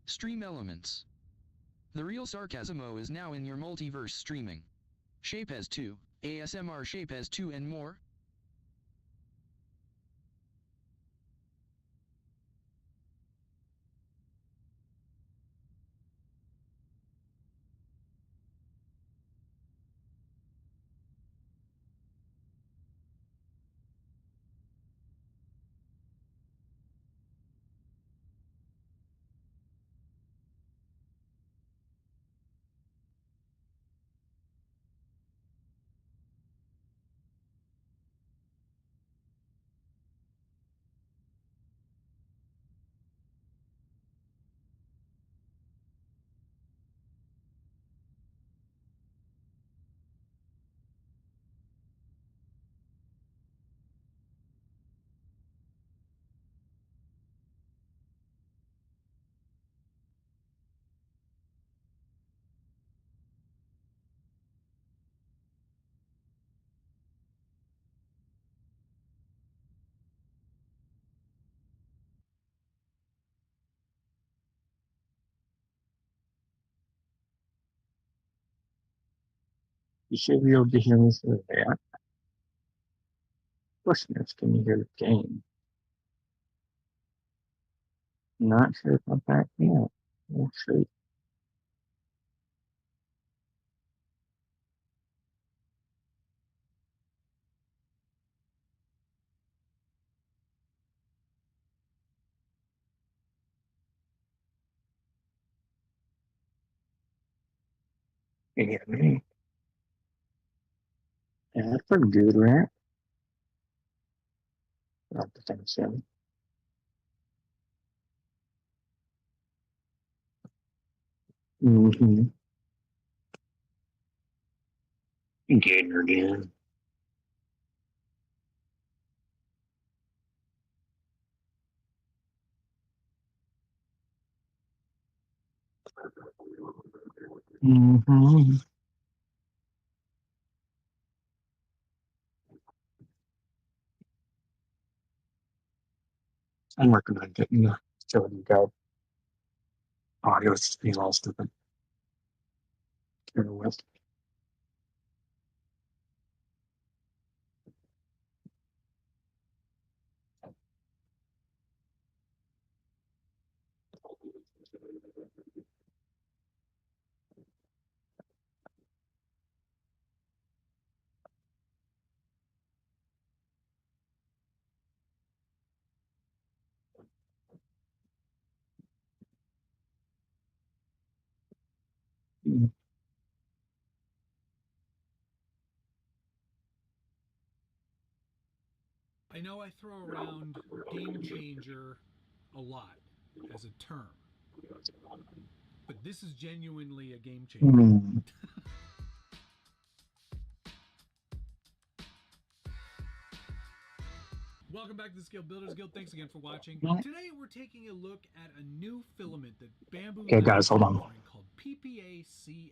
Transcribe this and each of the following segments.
Stream elements. The real Sarcasmo is now in your multiverse streaming. Shapez 2, ASMR Shapez 2 and more. You should be able to hear me through that. Listeners, can you hear the game? Not sure about that yet. We'll see. Can you hear me? Yeah, that's pretty good, right? Not the thing so. Mm-hmm. Gator again. Mm-hmm. I'm working on getting the utility go. Audio is just being all stupid. Here with. I know I throw around game changer a lot as a term, but this is genuinely a game changer. Mm. Welcome back to the Skill Builders Guild. Thanks again for watching. Yeah. Today we're taking a look at a new filament that Bamboo Okay, guys, hold on. called PPA-CF.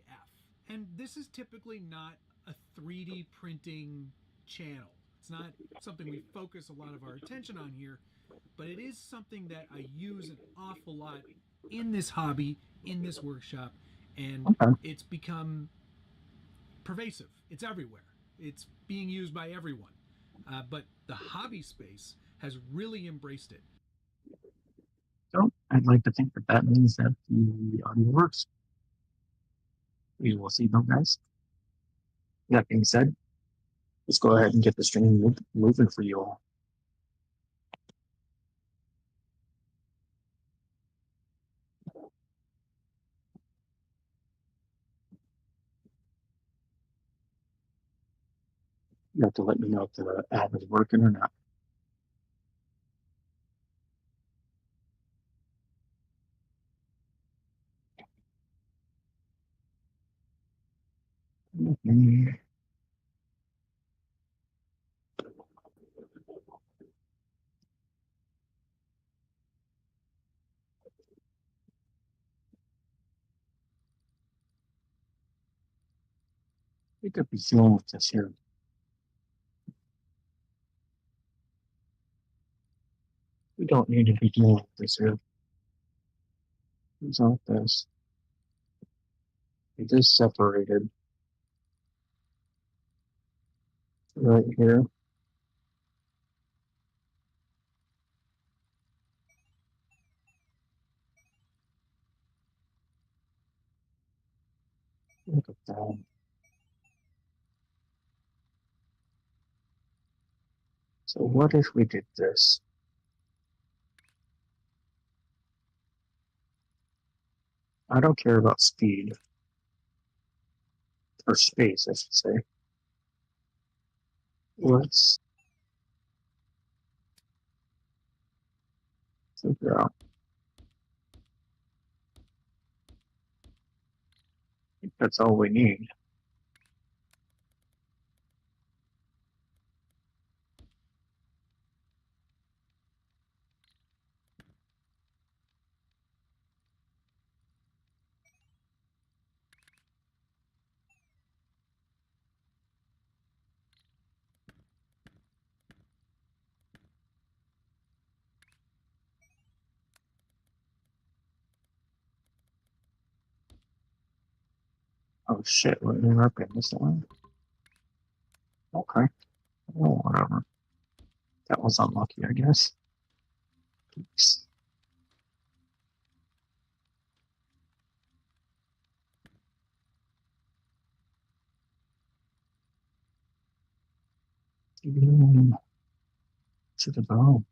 And this is typically not a 3D printing channel. It's not something we focus a lot of our attention on here, but it is something that I use an awful lot in this hobby, in this workshop, and it's become pervasive. It's everywhere. It's being used by everyone. But the hobby space has really embraced it. So I'd like to think that that means that the audio works. We will see, though, guys. That being said, let's go ahead and get the stream moving for you all. You have to let me know if the ad is working or not. Mm-hmm. We could be dealing with this here. We don't need to be dealing with this here. Who's on this? It is separated right here. Look at that. So what if we did this? I don't care about speed. Or space, I should say. Let's figure out. I think that's all we need. Oh shit, we're interrupting this one. Okay. Oh, whatever. That was unlucky, I guess. Oops. To the bone.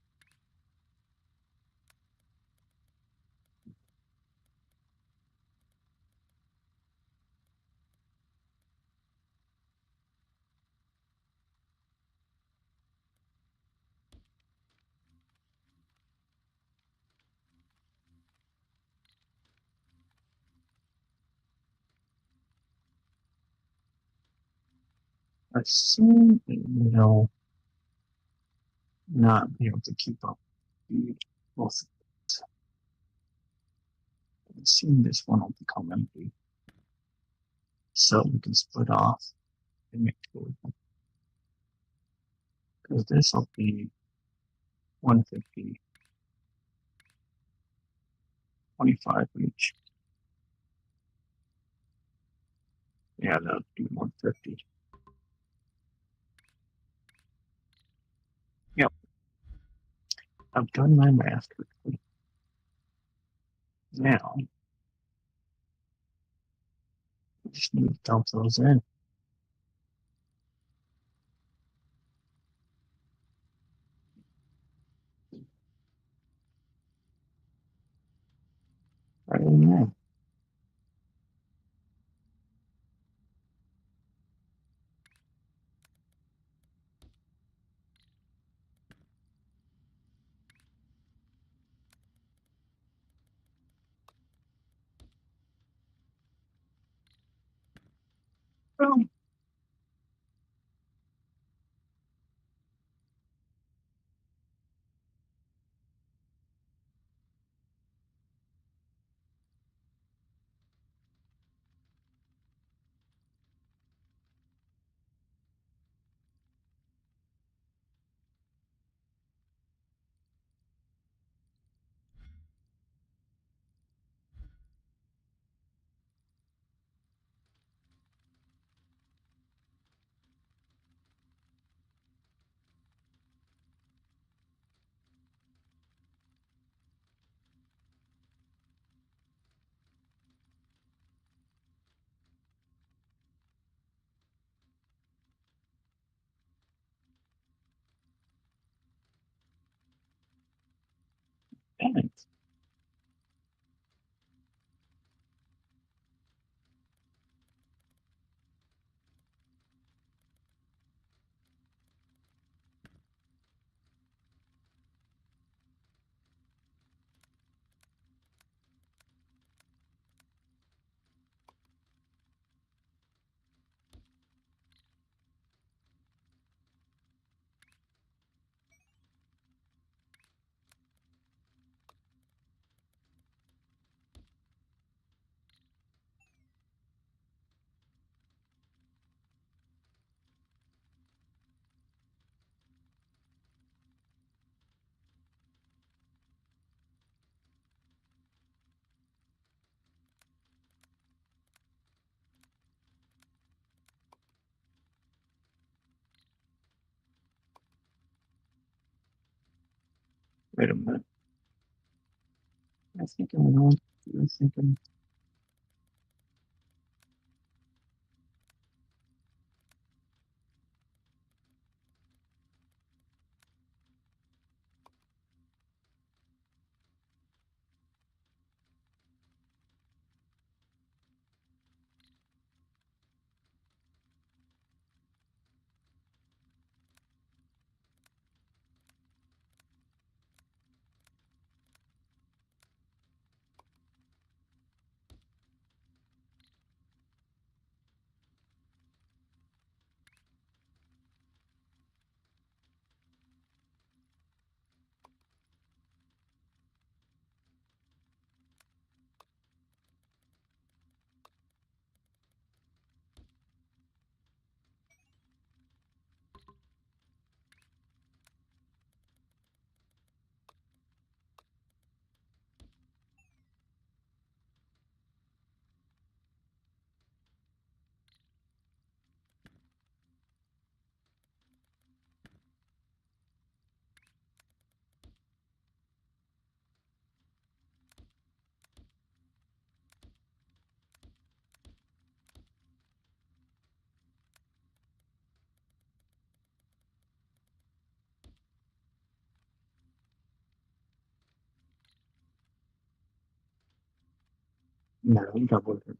I assume it will not be able to keep up the both. I assume this one will become empty. So we can split off and make two of them. Because this will be 150, 25 each. Yeah, that would be 150. Yep. I've done my math quickly. Now, we just need to dump those in. Right in there. Boom. Damn it. Wait a minute. I was thinking, I was thinking. No, you double it.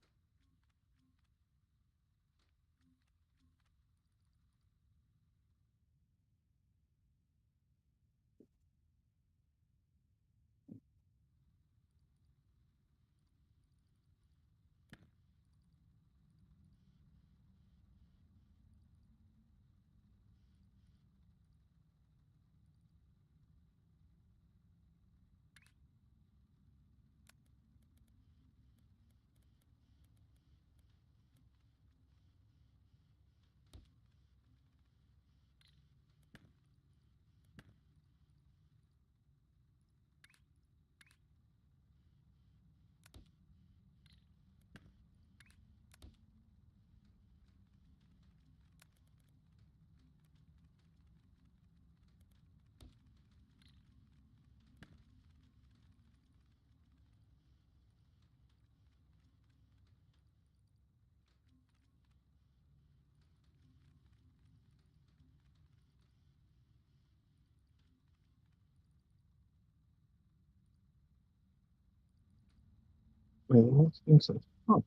Wait, I don't think so. Oh,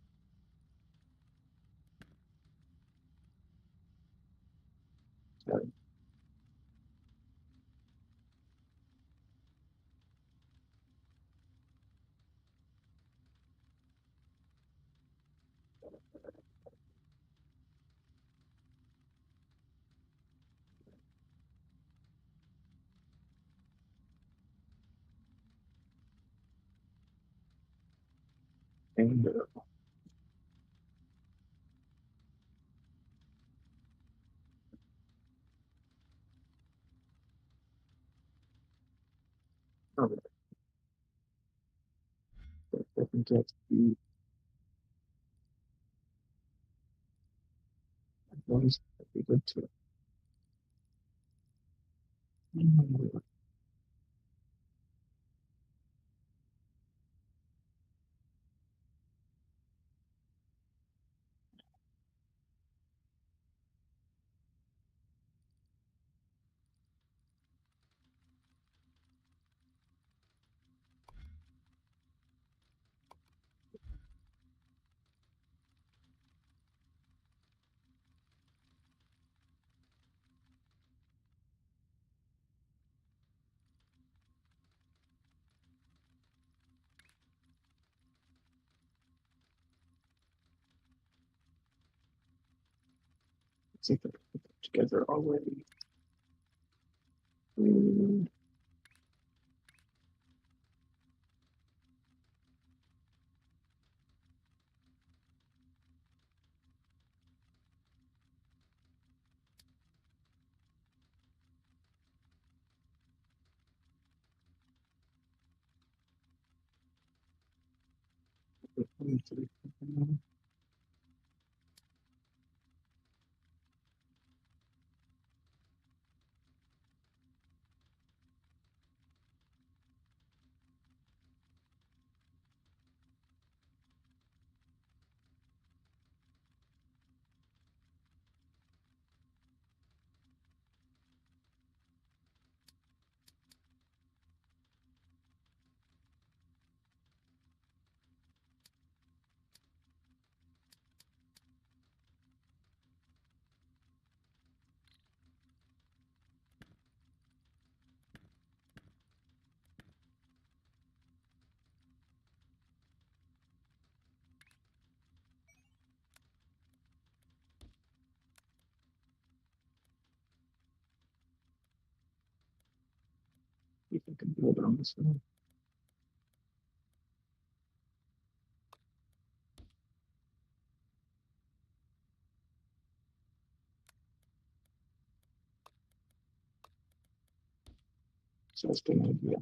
sorry. And oh, I think that's the voice. That'd be good too. Let's see if I can put that together already. See if I can build it on this one. Just an idea.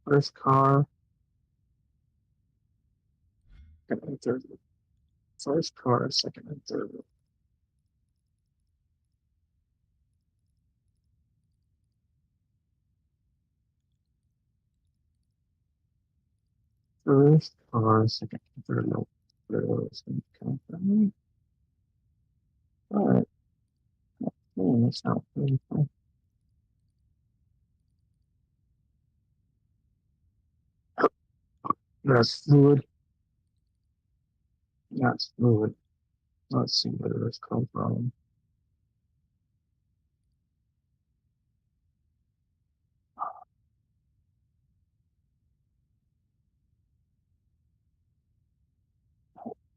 First car, second and third. First car, second and third. First car, second and third. No, all right. That's not really fun. That's fluid. That's fluid. Let's see where this comes from.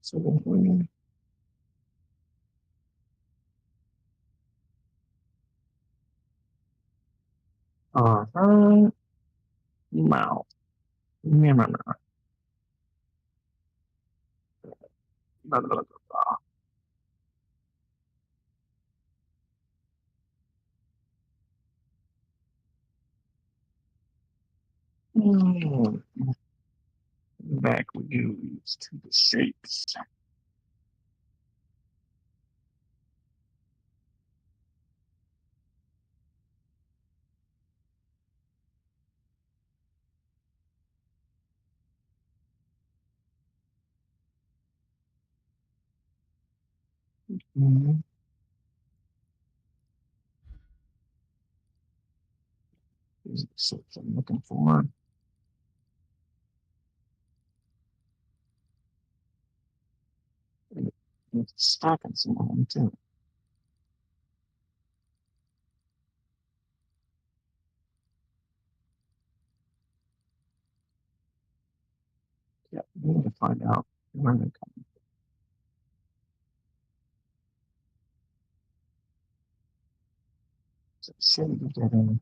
So all right. Now, back we use to the shapes. These are the shapes I'm looking for. And it's stacking some of them too. Yeah, we need to find out where they're coming. So should be getting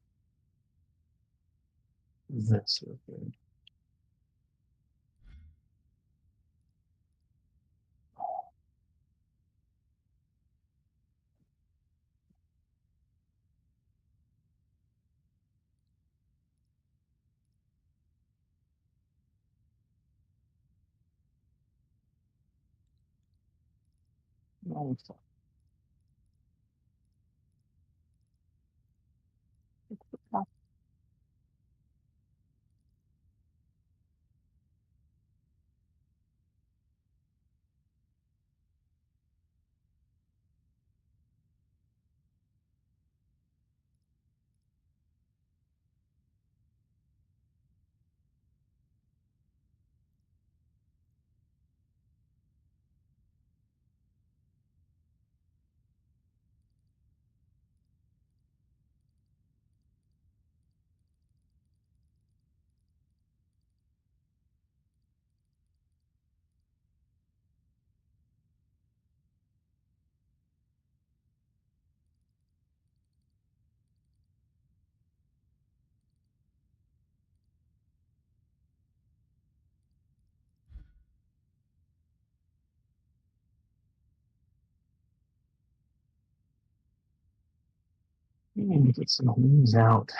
this right here. We need to get some leaves out.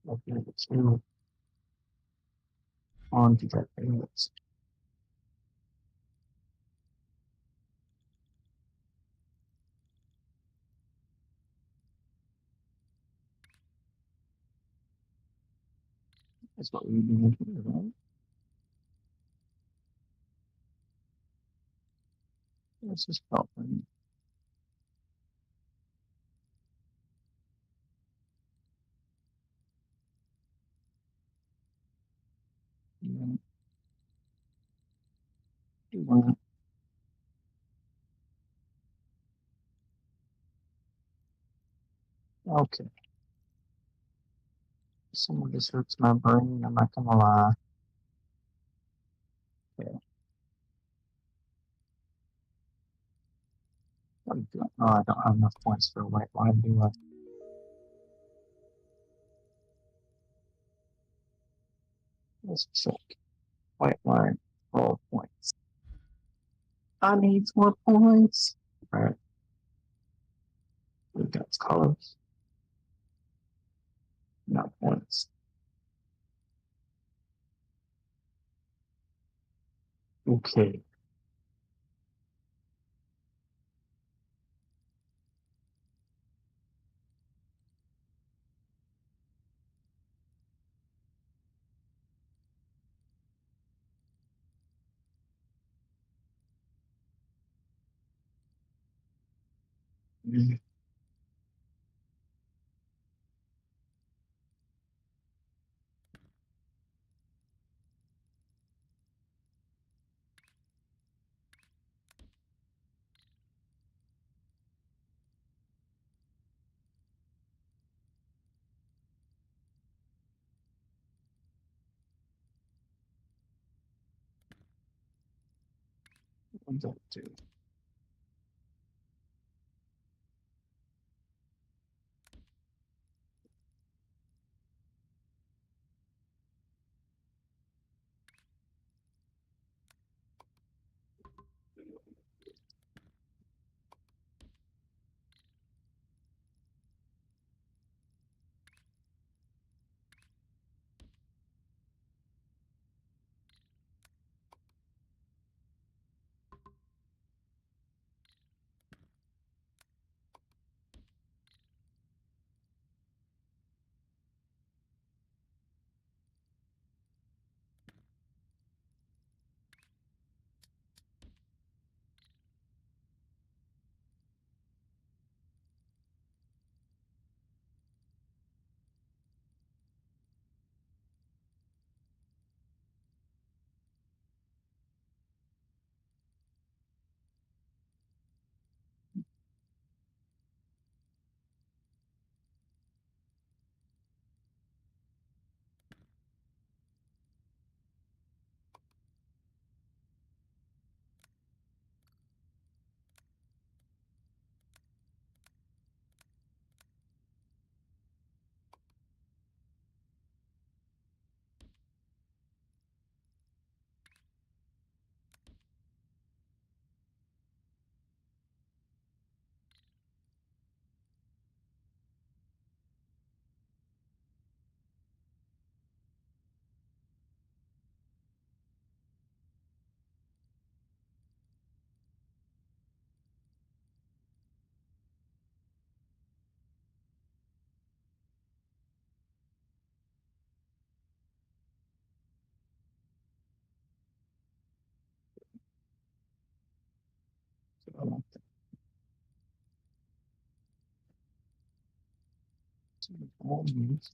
Okay, two onto that base. That's what we're doing here, right? This is helping. Yeah. Do that. Okay. Some of this hurts my brain, I'm not gonna lie. Okay. What are you doing? Oh, I don't have enough points for a white line, do I? Let's check. White line, roll points. I need 4 points. Alright. We've got colors. Not points. Okay. What's that do? So I want that. So all these.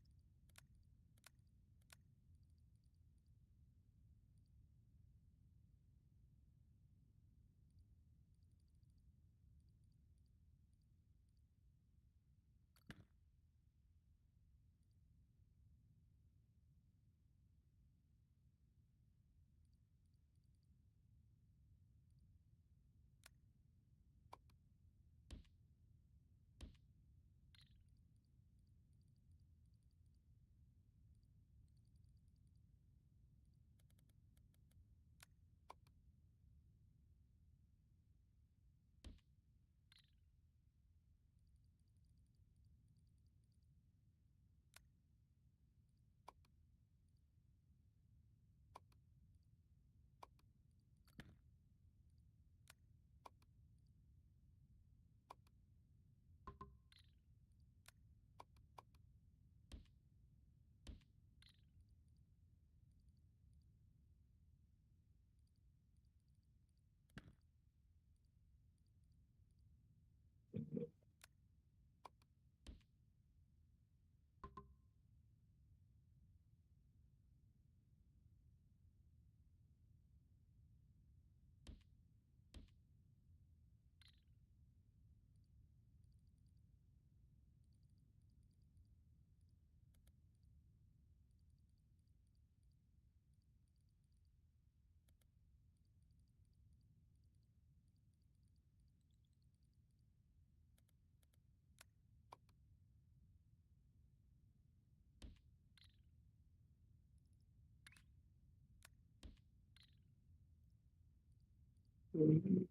Jesus.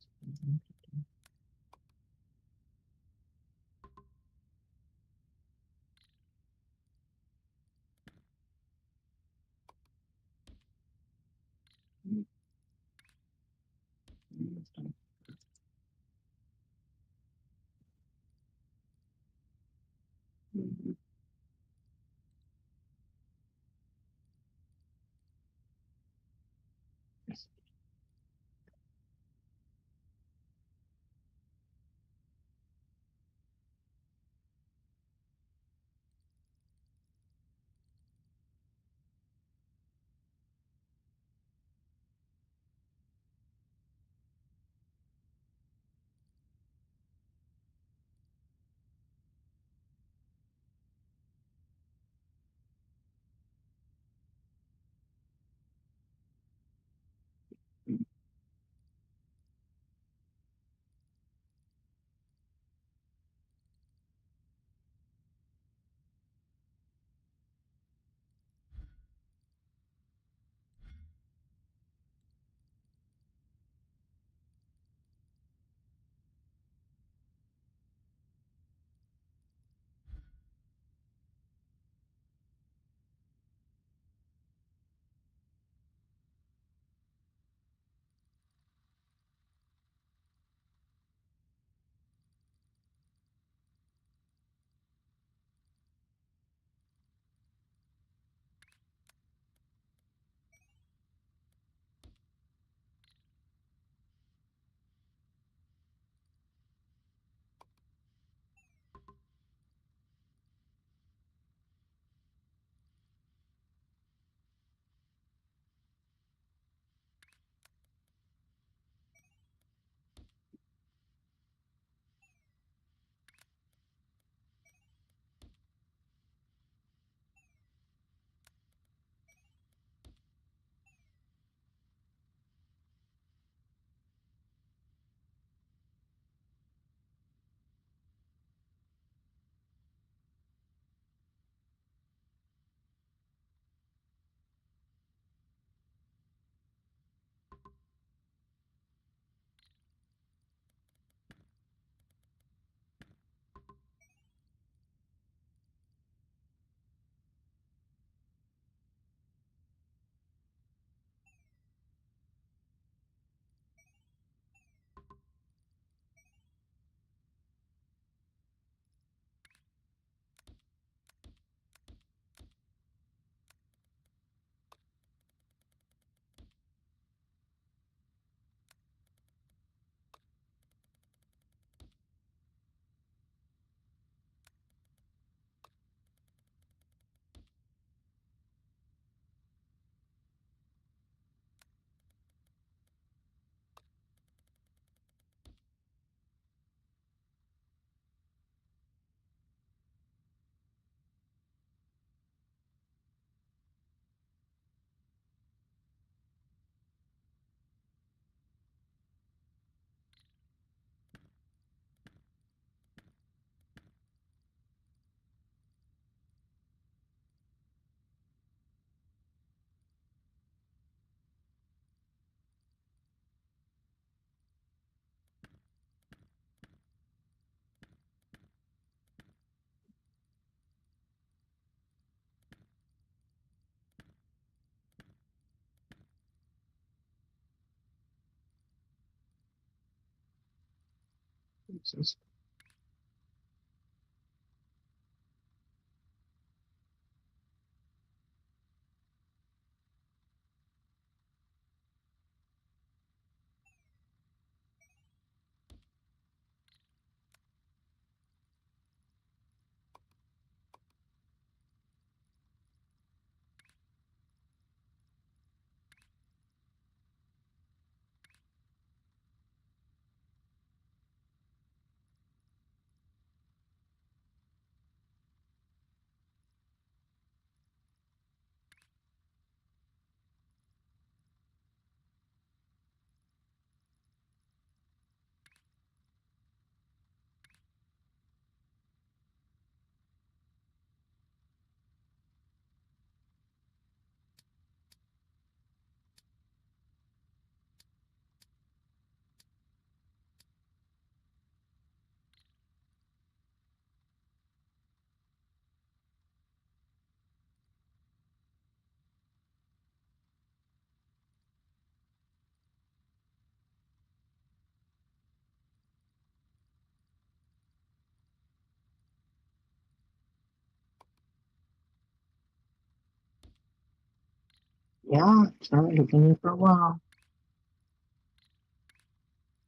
Yeah, sorry, I've been here for a while.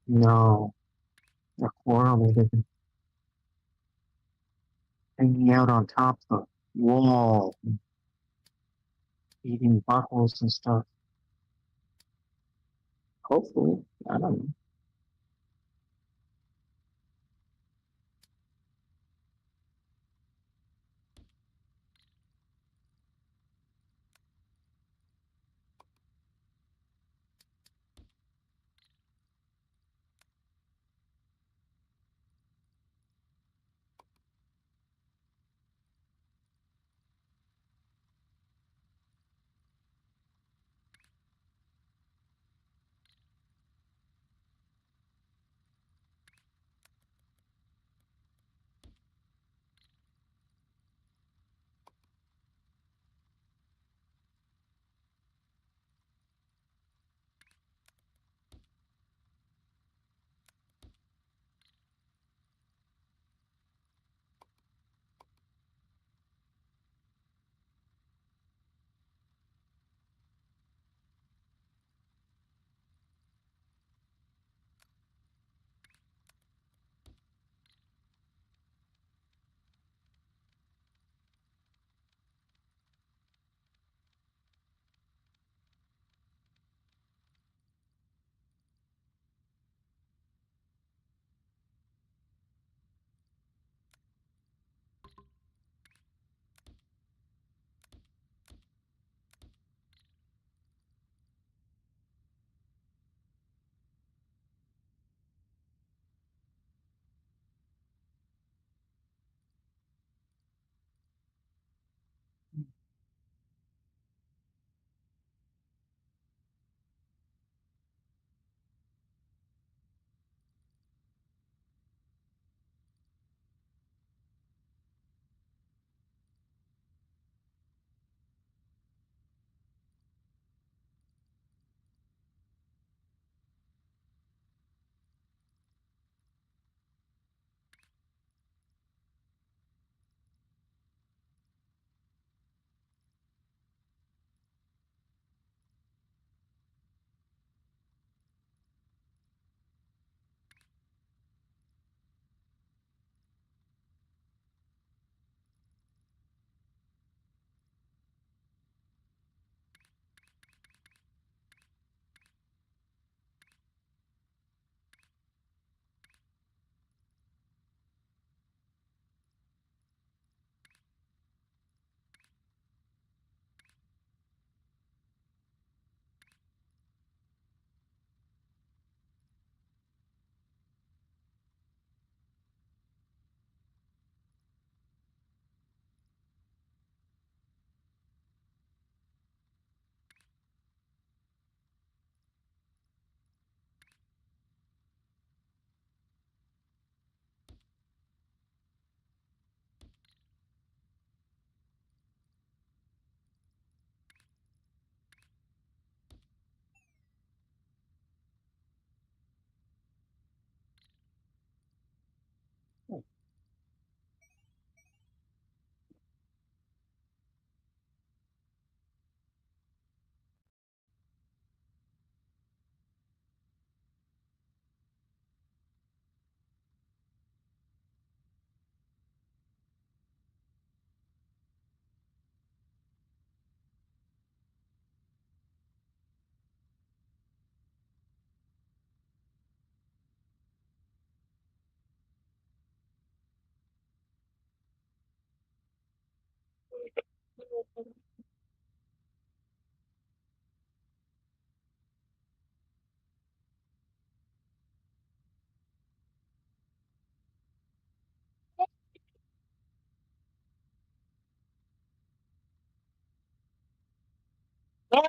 No, they're horrible. They've been hanging out on top of the wall, eating buttholes and stuff. Hopefully, I don't know.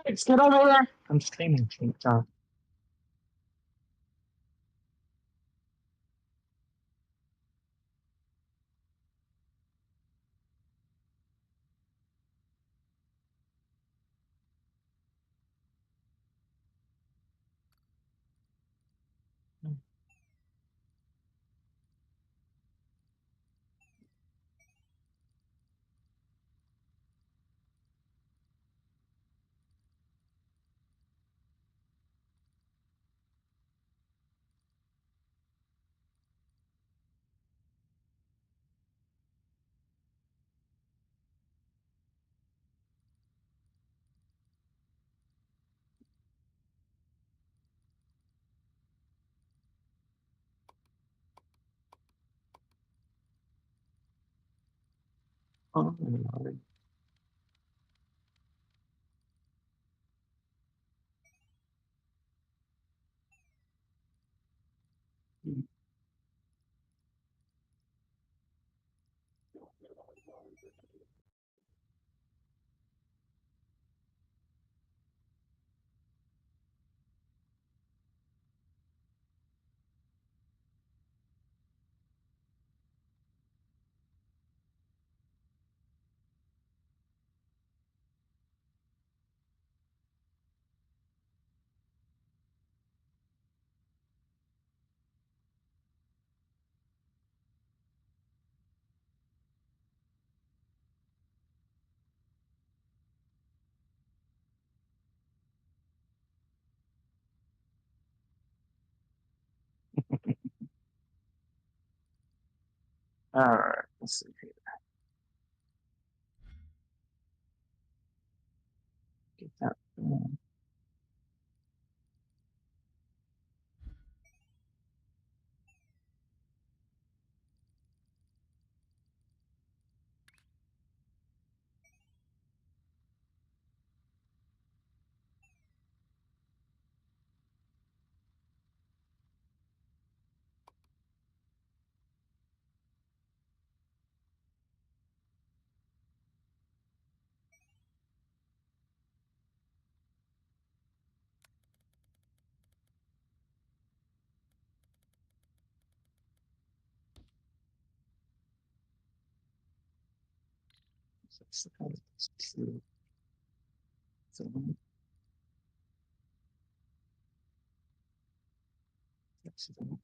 Let's get over there. I'm streaming. Oh, Lord. All right, let's see here. Get that going. So, two, seven, six, seven.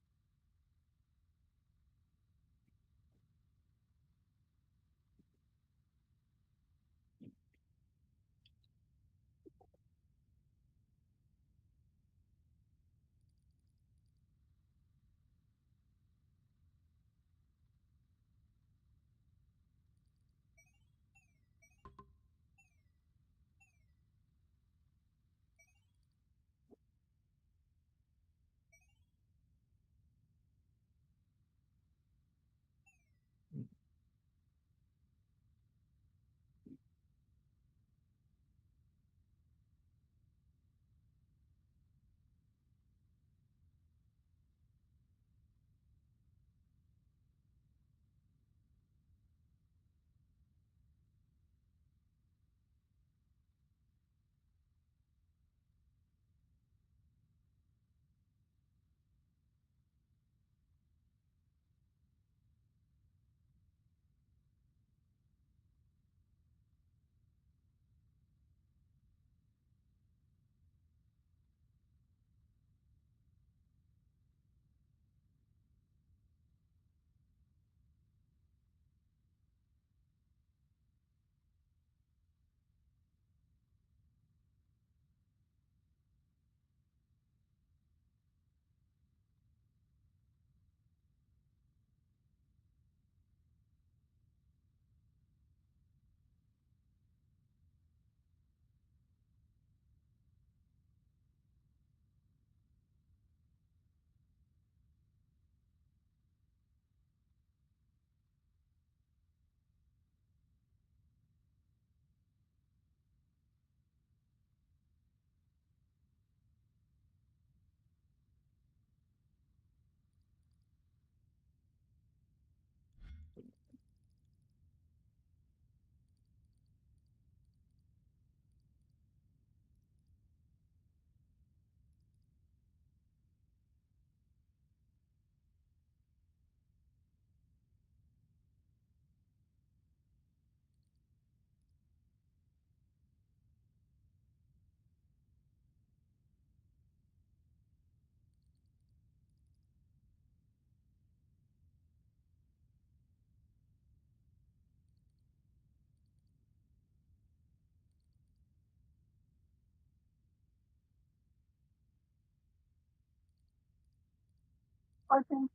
Fucking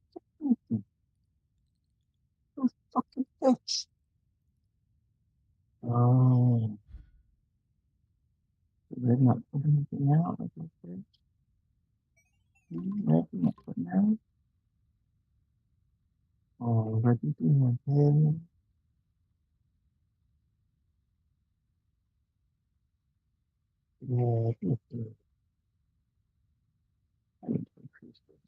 fucking bitch. Oh, they're not putting anything out. Okay. They're not putting out. Oh, ready to my head. need to increase this.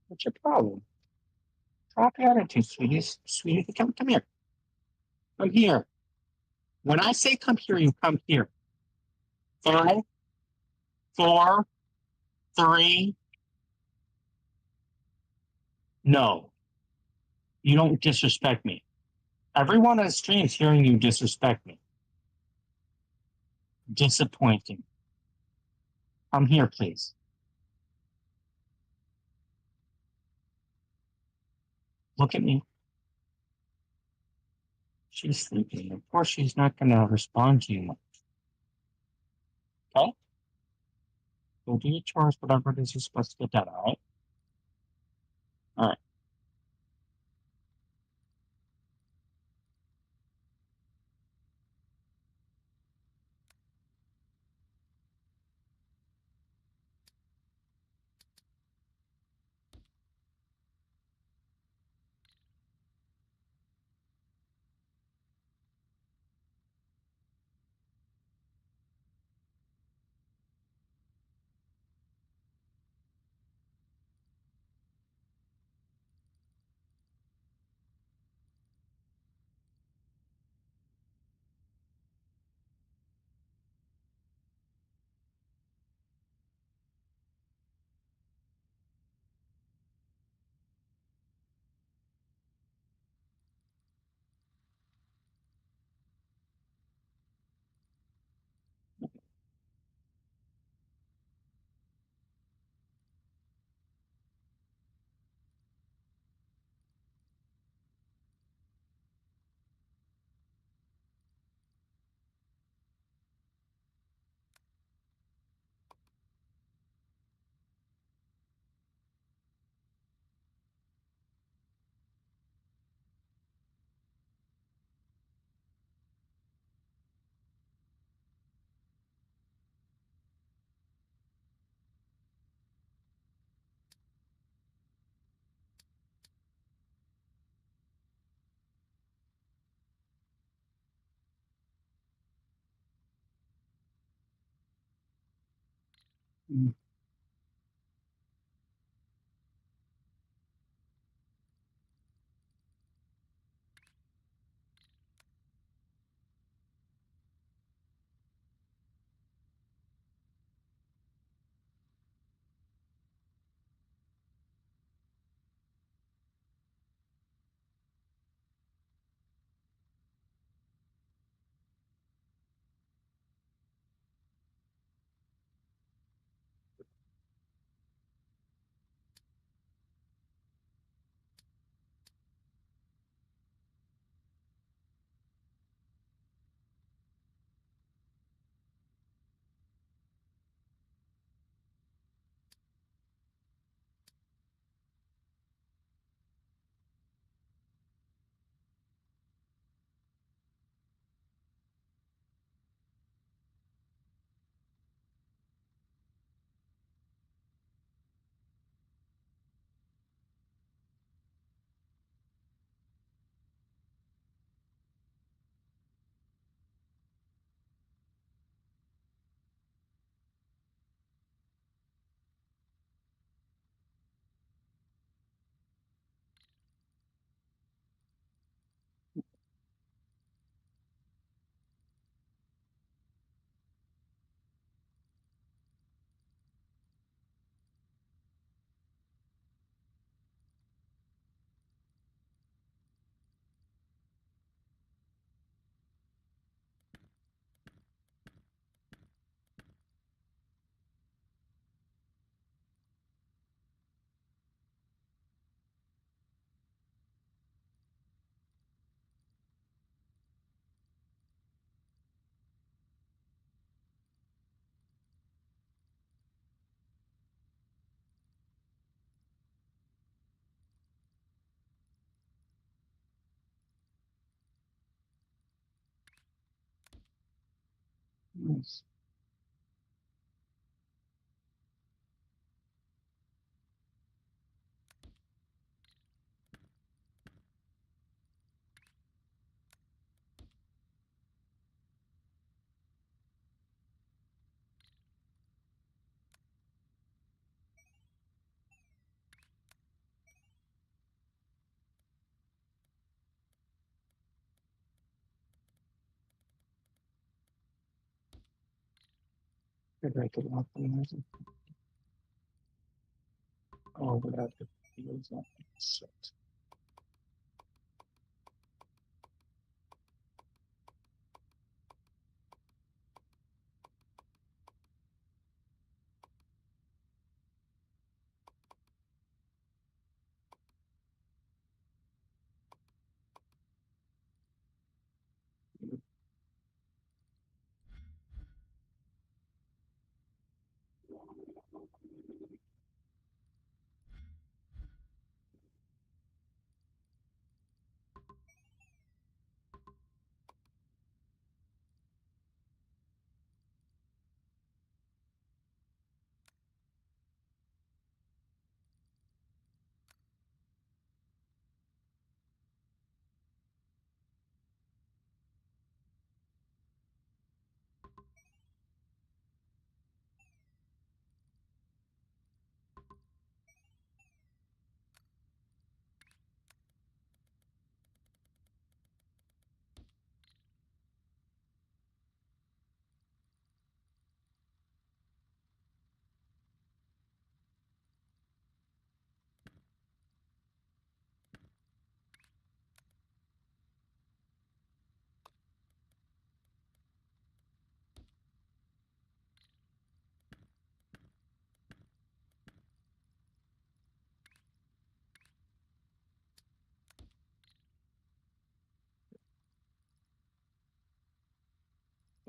What's your problem? Drop your attitude, sweetie. Sweetie, come here. Come here. When I say come here, you come here. 5, 4, 3. No. You don't disrespect me. Everyone on the stream is hearing you disrespect me. Disappointing. Come here, please. Look at me. She's sleeping. Of course, she's not going to respond to you much. Okay? Go do your chores, whatever it is you're supposed to get done, all right? All right. Nice. Could I could optimize it? Oh, but I have to use that shit.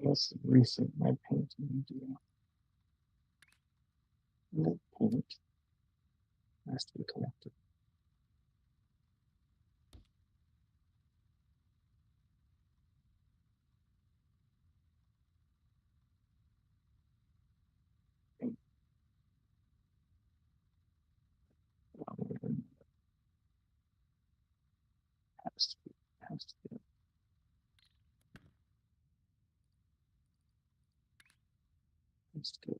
Let's reset my paint media. That paint has to be connected. Has to be. Has to be. Has to be.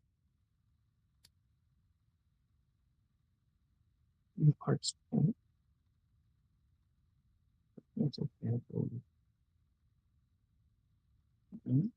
New parts paint. It's okay. Mm-hmm.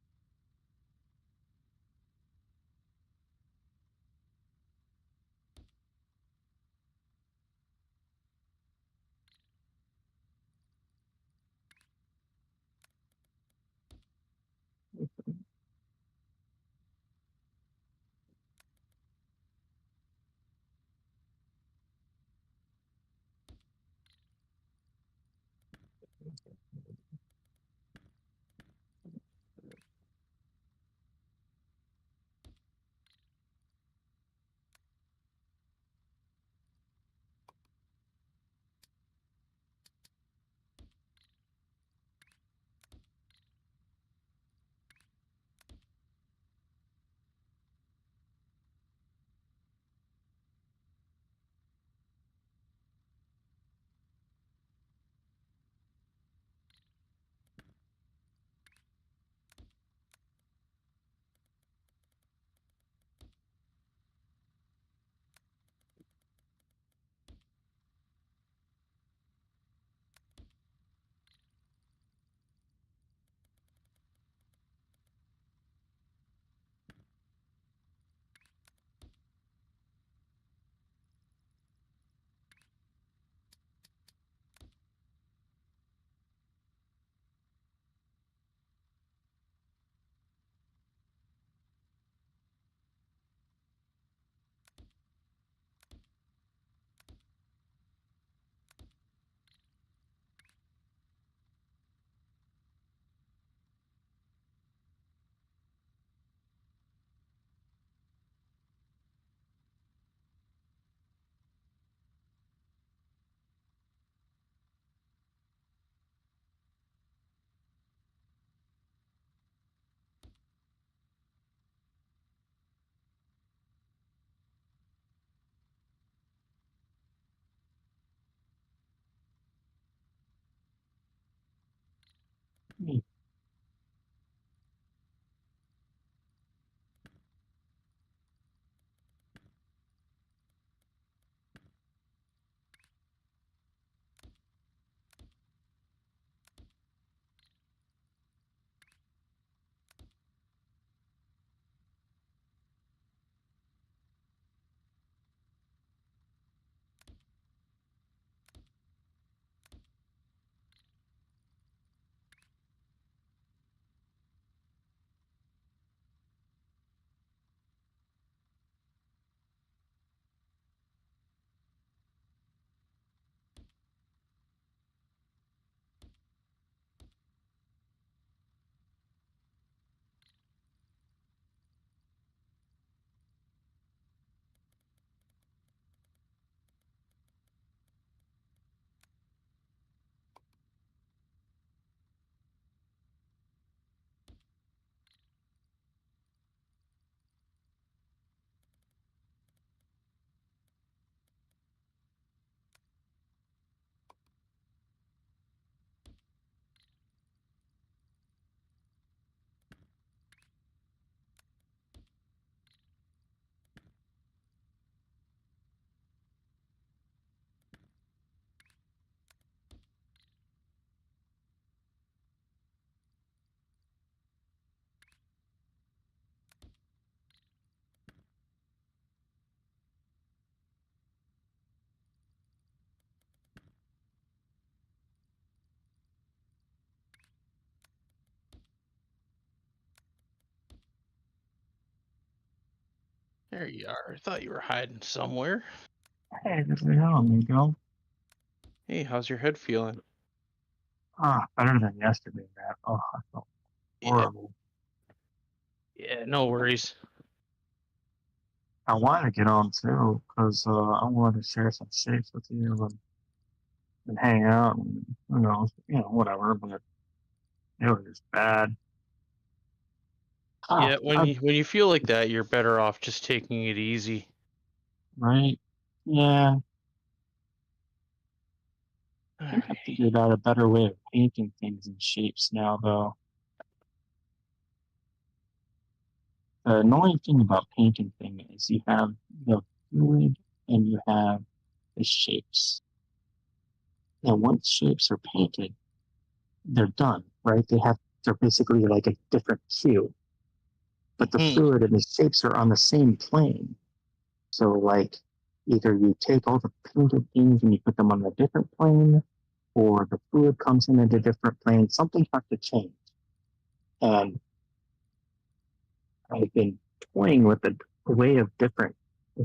There you are. I thought you were hiding somewhere. Hey, there we go. Hey, how's your head feeling? Better than yesterday, man. Oh, I felt horrible. Yeah, no worries. I wanted to get on too, because I wanted to share some shapes with you and hang out and who knows, whatever, but it was just bad. Yeah, when you feel like that, you're better off just taking it easy. Right? Yeah. I think I figured out a better way of painting things in shapes now, though. The annoying thing about painting things is you have the fluid and you have the shapes. And once shapes are painted, they're done, right? They're basically like a different hue. But the fluid and the shapes are on the same plane. So like either you take all the painted things and you put them on a different plane, or the fluid comes in at a different plane. Something has to change. And I've been toying with a way of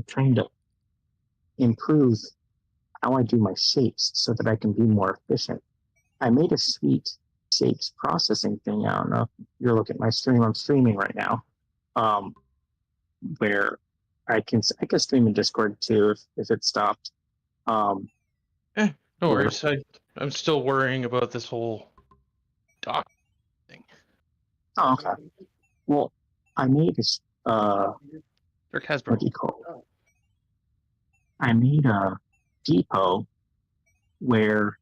trying to improve how I do my shapes so that I can be more efficient. I made a sweet shapes processing thing. I don't know if you're looking at my stream. I'm streaming right now, where I can stream in Discord too if it stopped. No worries. I'm still worrying about this whole doc thing. Oh, okay. Well, I made this. What do you call it? I made a depot where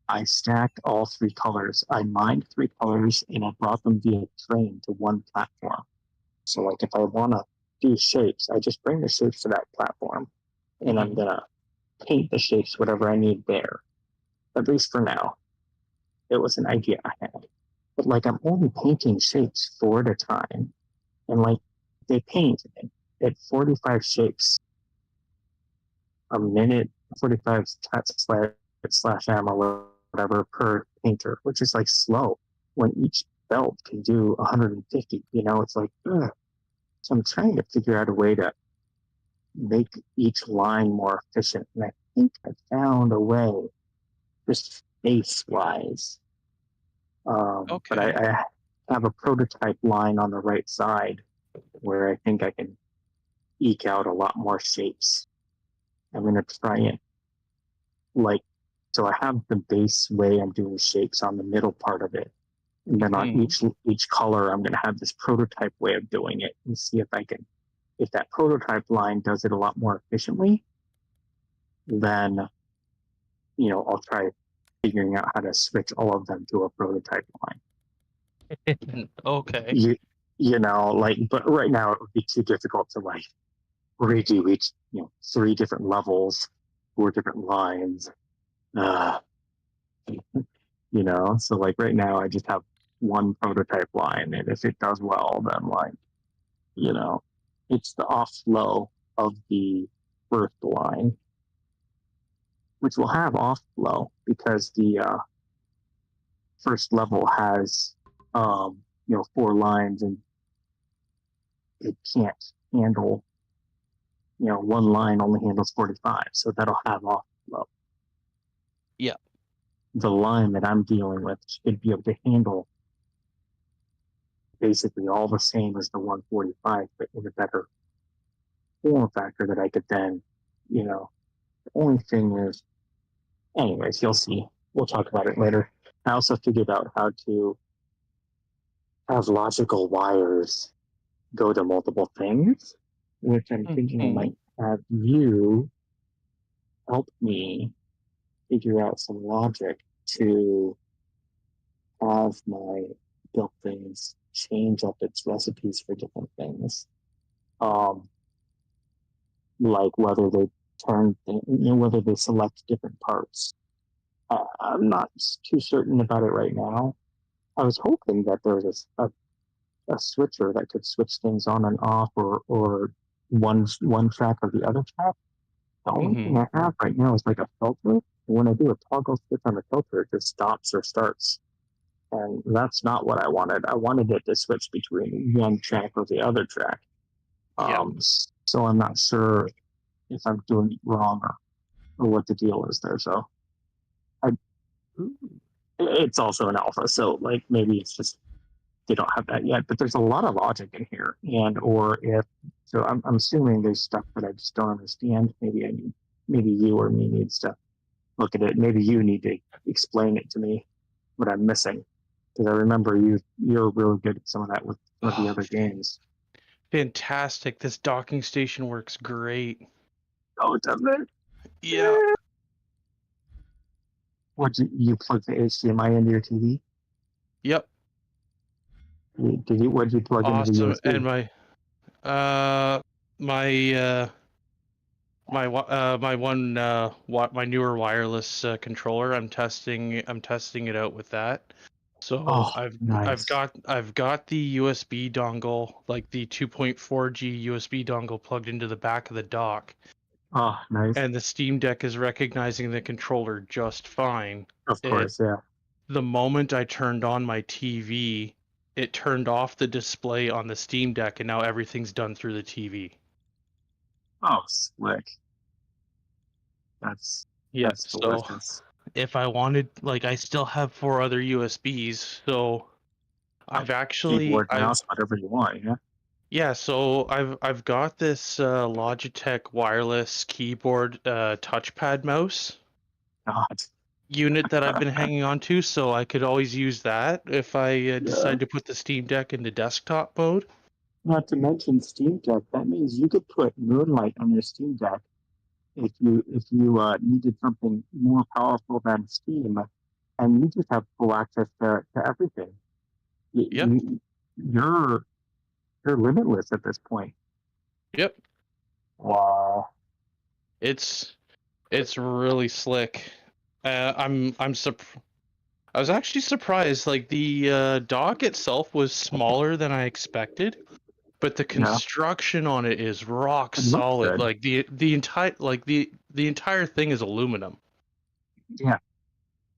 I stacked all three colors. I mined three colors and I brought them via train to one platform. So, like, if I want to do shapes, I just bring the shapes to that platform, and I'm gonna paint the shapes whatever I need there. At least for now, it was an idea I had. But like, I'm only painting shapes 4 at a time, and like, they paint at 45 shapes a minute, 45 slash M or whatever per painter, which is like slow when each belt can do 150. It's like, ugh. So I'm trying to figure out a way to make each line more efficient. And I think I found a way, just face-wise. But I have a prototype line on the right side where I think I can eke out a lot more shapes. I'm going to try it so I have the base way I'm doing shapes on the middle part of it. And then on each color, I'm going to have this prototype way of doing it and see if that prototype line does it a lot more efficiently, then, I'll try figuring out how to switch all of them to a prototype line. Okay. You know, like, but right now it would be too difficult to like redo each, 3 different levels, 4 different lines. Uh, so like right now I just have one prototype line, and if it does well, then like, you know, it's the off flow of the first line, which will have off flow because the first level has 4 lines, and it can't handle, one line only handles 45, so that'll have off flow. Yeah. The line that I'm dealing with should be able to handle basically all the same as the 145, but in a better form factor that I could then, the only thing is, anyways, you'll see. We'll talk about it later. I also figured out how to have logical wires go to multiple things, which I'm thinking I might have you help me figure out some logic to have my built things change up its recipes for different things. Like whether they whether they select different parts. I'm not too certain about it right now. I was hoping that there was a switcher that could switch things on and off, or one track or the other track. The only thing I have right now is like a filter. When I do a toggle switch on the filter, it just stops or starts. And that's not what I wanted. I wanted it to switch between one track or the other track. So I'm not sure if I'm doing it wrong or what the deal is there. So it's also an alpha. So like maybe it's just they don't have that yet. But there's a lot of logic in here, I'm assuming there's stuff that I just don't understand. Maybe you or me needs to look at it. Maybe you need to explain it to me what I'm missing, because I remember you're really good at some of that with some of the other games. Fantastic! This docking station works great. Oh, doesn't it? Yeah. What you plug the HDMI into your TV? Yep. What did you plug into the USB? And my newer wireless controller. I'm testing it out with that. So nice. I've got the USB dongle, like the 2.4G USB dongle, plugged into the back of the dock. Oh, nice. And the Steam Deck is recognizing the controller just fine. Of course, yeah. The moment I turned on my TV, it turned off the display on the Steam Deck, and now everything's done through the TV. Oh, slick. That's delicious. If I wanted, like, I still have 4 other USBs, so I've actually keyboard, mouse, whatever you want, yeah. Yeah, so I've got this Logitech wireless keyboard touchpad mouse unit that I've been hanging on to, so I could always use that if I decide to put the Steam Deck into desktop mode. Not to mention Steam Deck, that means you could put Moonlight on your Steam Deck if you needed something more powerful than Steam, and you just have full access to everything. You're limitless at this point. Yep. Wow. It's really slick. I was actually surprised. Like the dock itself was smaller than I expected, but the construction on it is rock solid. Like the entire thing is aluminum. Yeah.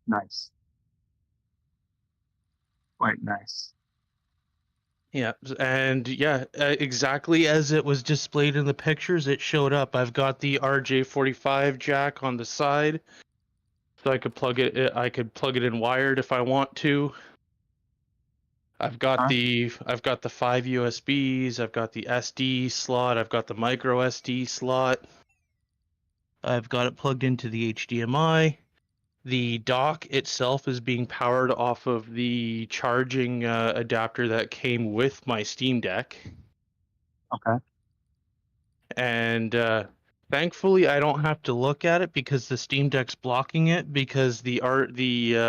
Nice. Quite nice. Yeah, and exactly as it was displayed in the pictures, it showed up. I've got the RJ45 jack on the side, so I could plug it. I could plug it in wired if I want to. I've got the 5 USBs. I've got the SD slot. I've got the micro SD slot. I've got it plugged into the HDMI. The dock itself is being powered off of the charging adapter that came with my Steam Deck. Okay. And thankfully, I don't have to look at it because the Steam Deck's blocking it, because the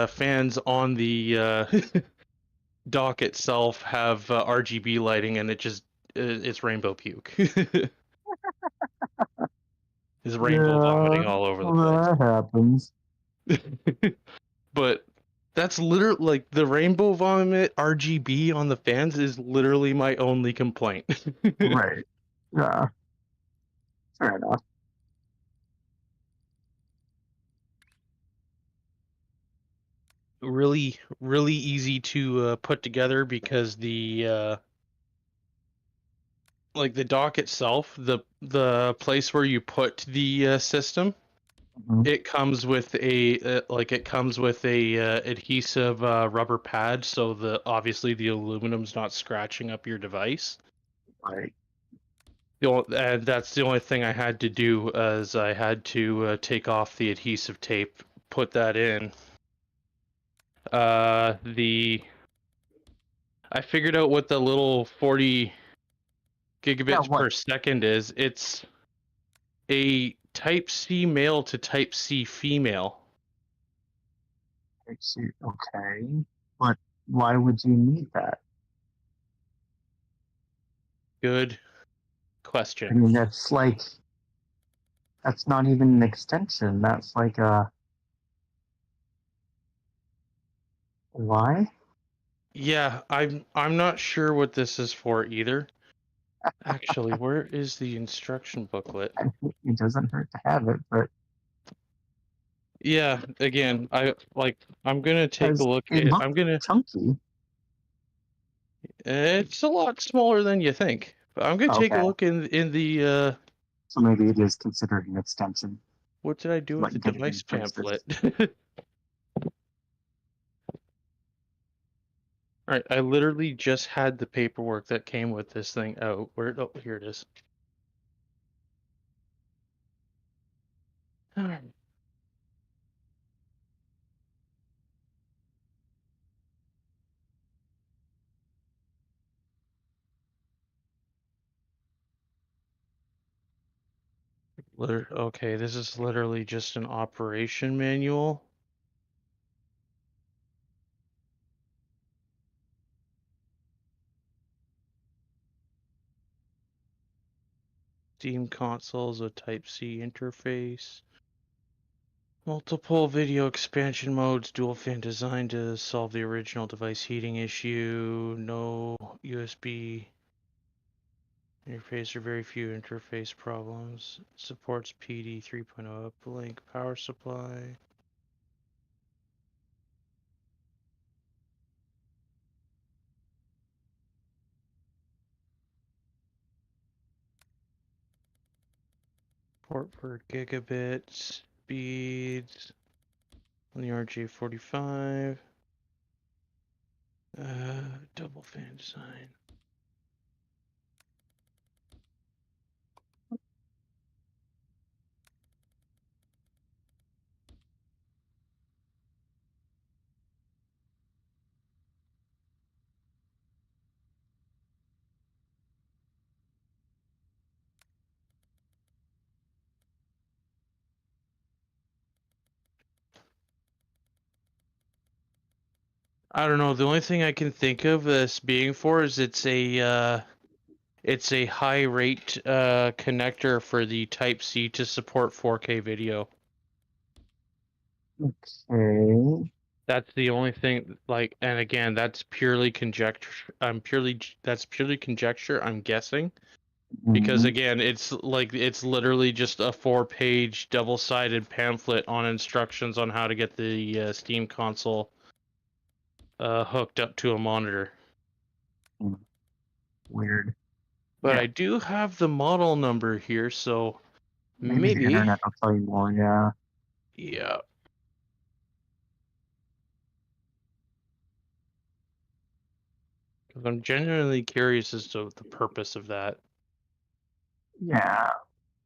fans on the dock itself have RGB lighting, and it's rainbow puke. It's rainbow vomiting all over the place. That happens. But that's literally like the rainbow vomit RGB on the fans is literally my only complaint. Right. Yeah. Fair enough. Really, really easy to put together because the like the dock itself, the place where you put the system, Mhm. it comes with a adhesive rubber pad, so obviously the aluminum's not scratching up your device. Right. And that's the only thing I had to do, is I had to take off the adhesive tape, put that in. I figured out what the little 40 gigabits what? per second is. It's a Type C male to Type C female. Okay. But why would you need that? Good I question. mean, that's not even an extension. That's like a. Why? Yeah, I'm not sure what this is for either. Actually, where is the instruction booklet? It doesn't hurt to have it, but Yeah, again, I'm gonna take a look it at. looks chunky. It's a lot smaller than you think. But I'm gonna take a Okay. look in the. So maybe it is considered an extension. What did I do with Like the getting device places. pamphlet? All right, I literally just had the paperwork that came with this thing out. Oh, here it is. All right. Okay, this is literally just an operation manual. Steam consoles, a Type-C interface. Multiple video expansion modes, dual fan designed to solve the original device heating issue. No USB interface or very few interface problems. Supports PD 3.0 uplink power supply. Port for gigabit speeds on the RJ45. Double fan design. I don't know. The only thing I can think of this being for is it's a high rate connector for the Type-C to support 4K video. Okay. That's the only thing. And again, that's purely conjecture. That's purely conjecture. I'm guessing because Mhm. again, it's literally just a 4-page double-sided pamphlet on instructions on how to get the Steam console hooked up to a monitor. Weird. But Yeah. I do have the model number here, so Maybe the internet will tell you more. Yeah. Yeah. Because I'm genuinely curious as to the purpose of that. Yeah.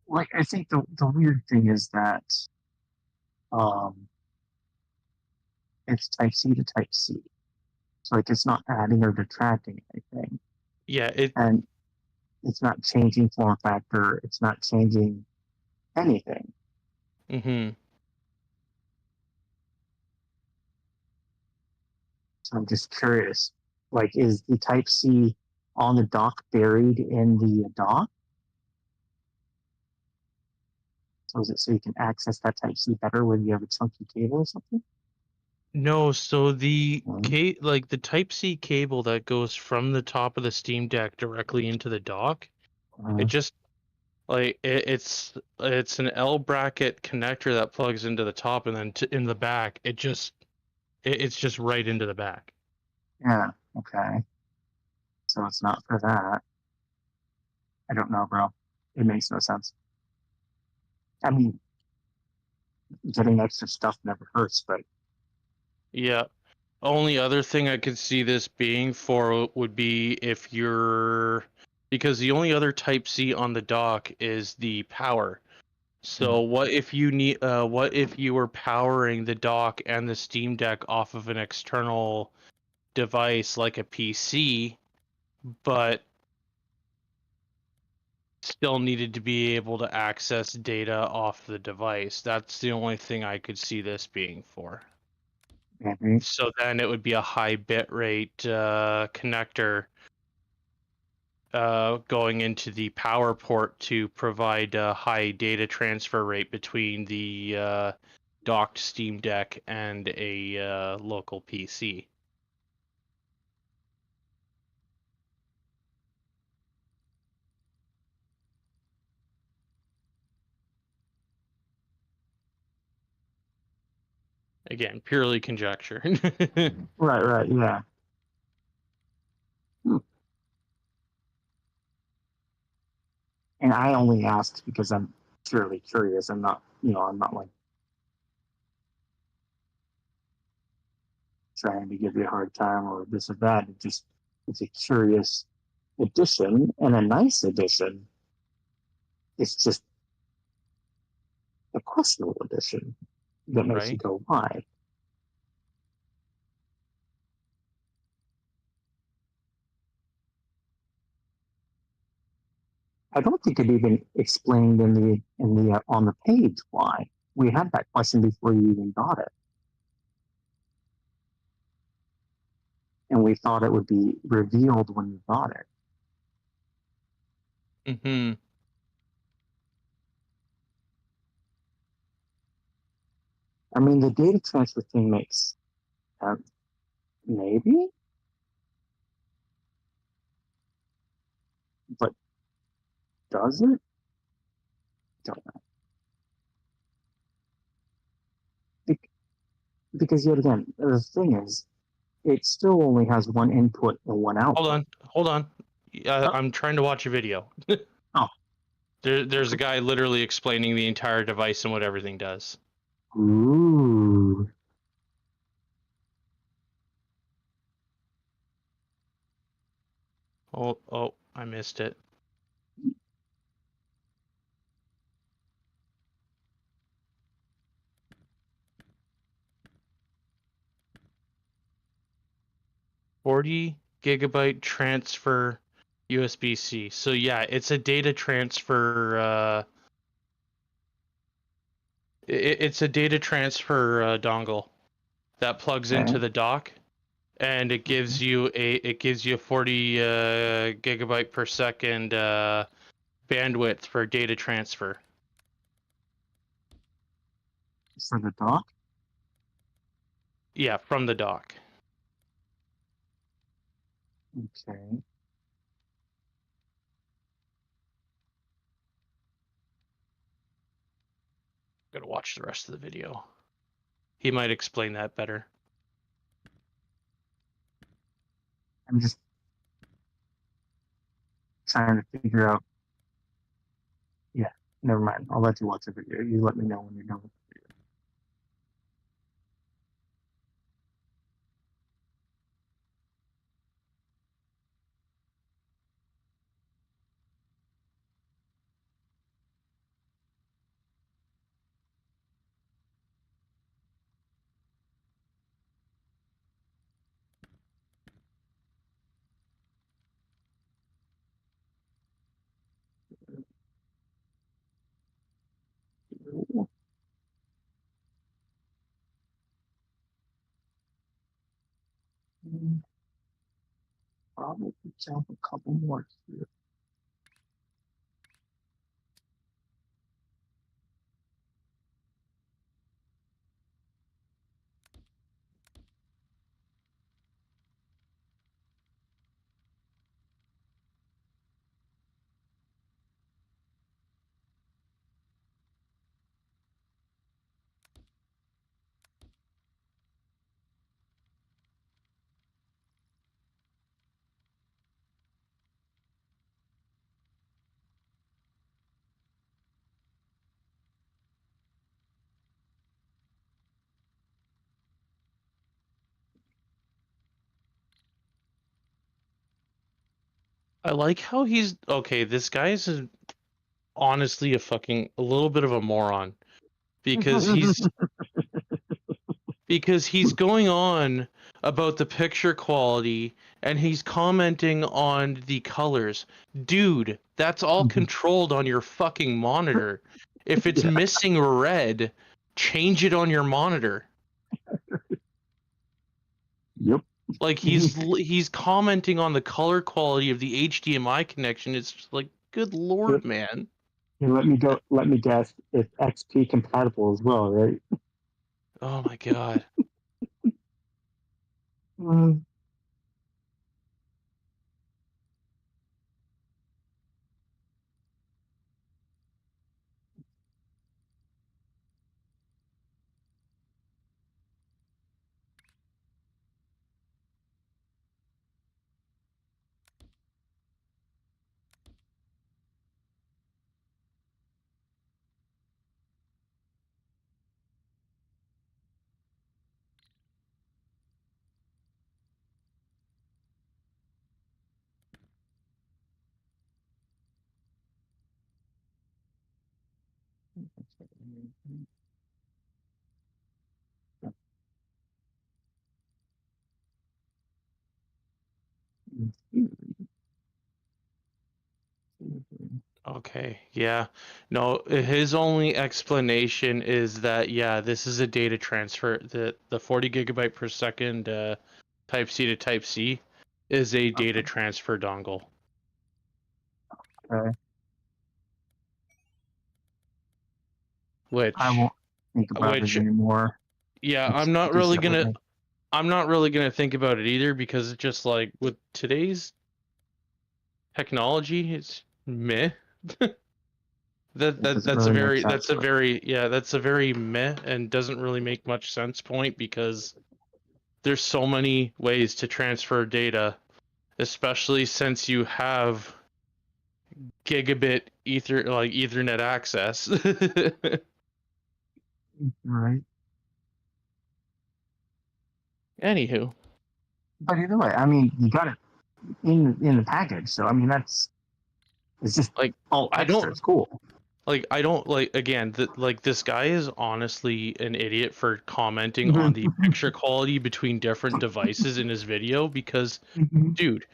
Like I think the weird thing is that it's Type C to Type C. So like it's not adding or detracting anything. Yeah, And it's not changing form factor. It's not changing anything. Mm-hmm. So I'm just curious, Like, is the Type-C on the dock buried in the dock? So is it so you can access that Type-C better when you have a chunky cable or something? No, so the Mhm. like the Type-C cable that goes from the top of the Steam Deck directly into the dock, it just like it's an L bracket connector that plugs into the top, and then in the back it's just right into the back. Yeah, okay. So it's not for that. I don't know, bro. It makes no sense. I mean, getting extra stuff never hurts, but Yeah. Only other thing I could see this being for would be if you're, because the only other Type-C on the dock is the power. So what if you were powering the dock and the Steam Deck off of an external device like a PC, but still needed to be able to access data off the device? That's the only thing I could see this being for. mhm. So then it would be a high bitrate connector going into the power port to provide a high data transfer rate between the docked Steam Deck and a local PC. Again, purely conjecture. Right, yeah. Hmm. And I only asked because I'm purely curious. I'm not, I'm not like trying to give you a hard time or this or that. It's a curious addition and a nice addition. It's just a questionable addition that makes you Right? go, why? I don't think it even explained in the on the page why. We had that question before you even got it, and we thought it would be revealed when you got it. Mm-hmm. I mean, the data transfer thing makes sense, maybe, but does it? Don't know. Because yet again, the thing is, it still only has one input and one output. Hold on. Oh, I'm trying to watch a video. oh. There's a guy literally explaining the entire device and what everything does. Ooh. Oh, I missed it. $40 GB transfer USB-C. So yeah, it's a data transfer. It's a data transfer dongle that plugs Okay. into the dock, and it gives you a 40 gigabyte per second bandwidth for data transfer. For the dock? Yeah, from the dock. Okay. Gotta watch the rest of the video. He might explain that better. I'm just trying to figure out. Yeah, never mind. I'll let you watch the video. You let me know when you're done with the video. jump a couple more here. I like how he's okay. This guy is honestly a little bit of a moron because he's going on about the picture quality and he's commenting on the colors. Dude, that's all controlled on your fucking monitor. If it's missing red, change it on your monitor. Yep. Like he's commenting on the color quality of the HDMI connection. It's just like, good lord, man. And let me guess, it's XP compatible as well, right? Oh my god. Okay, yeah. No, his only explanation is that, yeah, this is a data transfer. The 40 gigabyte per second Type C to Type C is a data transfer dongle. Okay. Which I won't think about it anymore. Yeah, It's I'm not really just gonna think about it either, because it's just like with today's technology, it's meh. That's a very meh and doesn't really make much sense point, because there's so many ways to transfer data, especially since you have gigabit Ethernet access. Right. Anywho, But either way, I mean, you got it in the package, so I mean it's just like, all extra. It's cool. Like, I don't like, again, this guy is honestly an idiot for commenting on the picture quality between different devices in his video, because dude,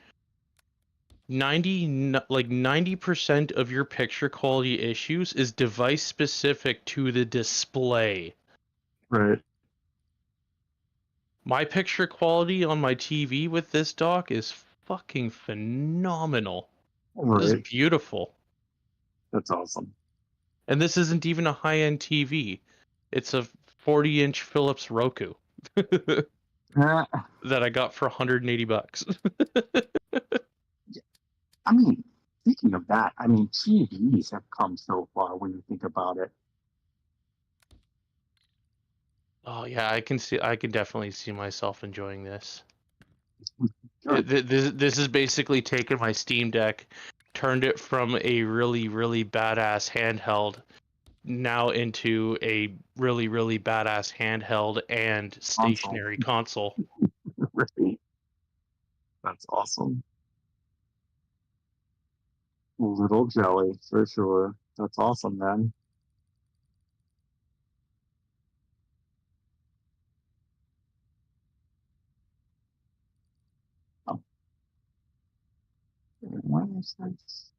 90% of your picture quality issues is device specific to the display. Right. My picture quality on my TV with this dock is fucking phenomenal. Right. This is beautiful. That's awesome. And this isn't even a high-end TV. It's a 40-inch Philips Roku that I got for $180. I mean, speaking of that, I mean, TVs have come so far when you think about it. Oh yeah, I can definitely see myself enjoying this. Sure. This is basically taking my Steam Deck, turned it from a really, really badass handheld now into a really, really badass handheld and stationary console. Right. That's awesome. Little jelly, for sure. That's awesome, man. Oh. Why is this?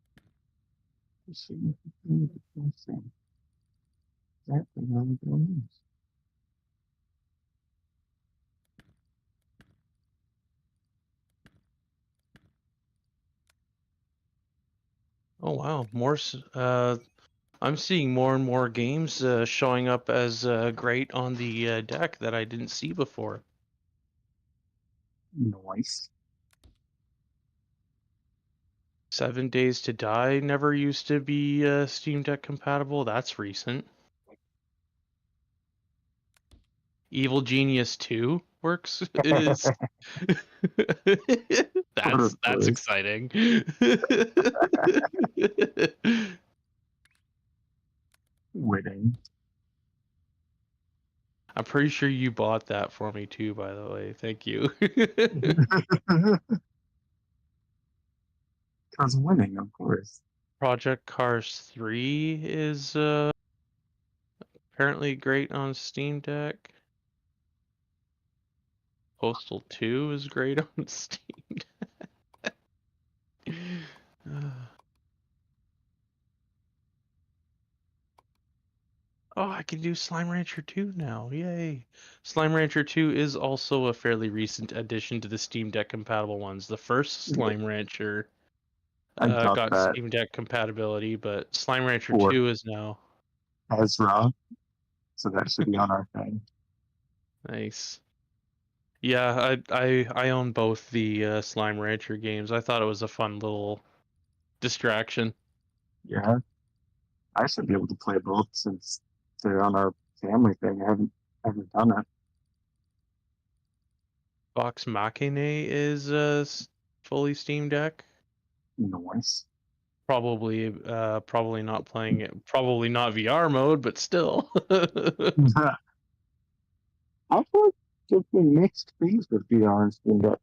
Exactly what I'm doing. Oh wow, I'm seeing more and more games showing up as great on the deck that I didn't see before. Nice. 7 Days to Die never used to be Steam Deck compatible. That's recent. Evil Genius 2 works. Is that's exciting. Winning. I'm pretty sure you bought that for me too, by the way. Thank you. Because winning, of course. Project Cars 3 is apparently great on Steam Deck. Postal 2 is great on Steam Deck. Oh, I can do Slime Rancher 2 now. Yay. Slime Rancher 2 is also a fairly recent addition to the Steam Deck compatible ones. The first Slime Rancher I got got that Steam Deck compatibility, but Slime Rancher for 2 is now. Ezra, so that should be on our thing. Nice. Yeah, I own both the Slime Rancher games. I thought it was a fun little distraction. Yeah, I should be able to play both since they're on our family thing. I haven't done it. Vox Machina is fully Steam Deck. Nice. Probably not playing it. Probably not VR mode, but still. I've heard different mixed things with VR and Steam Deck.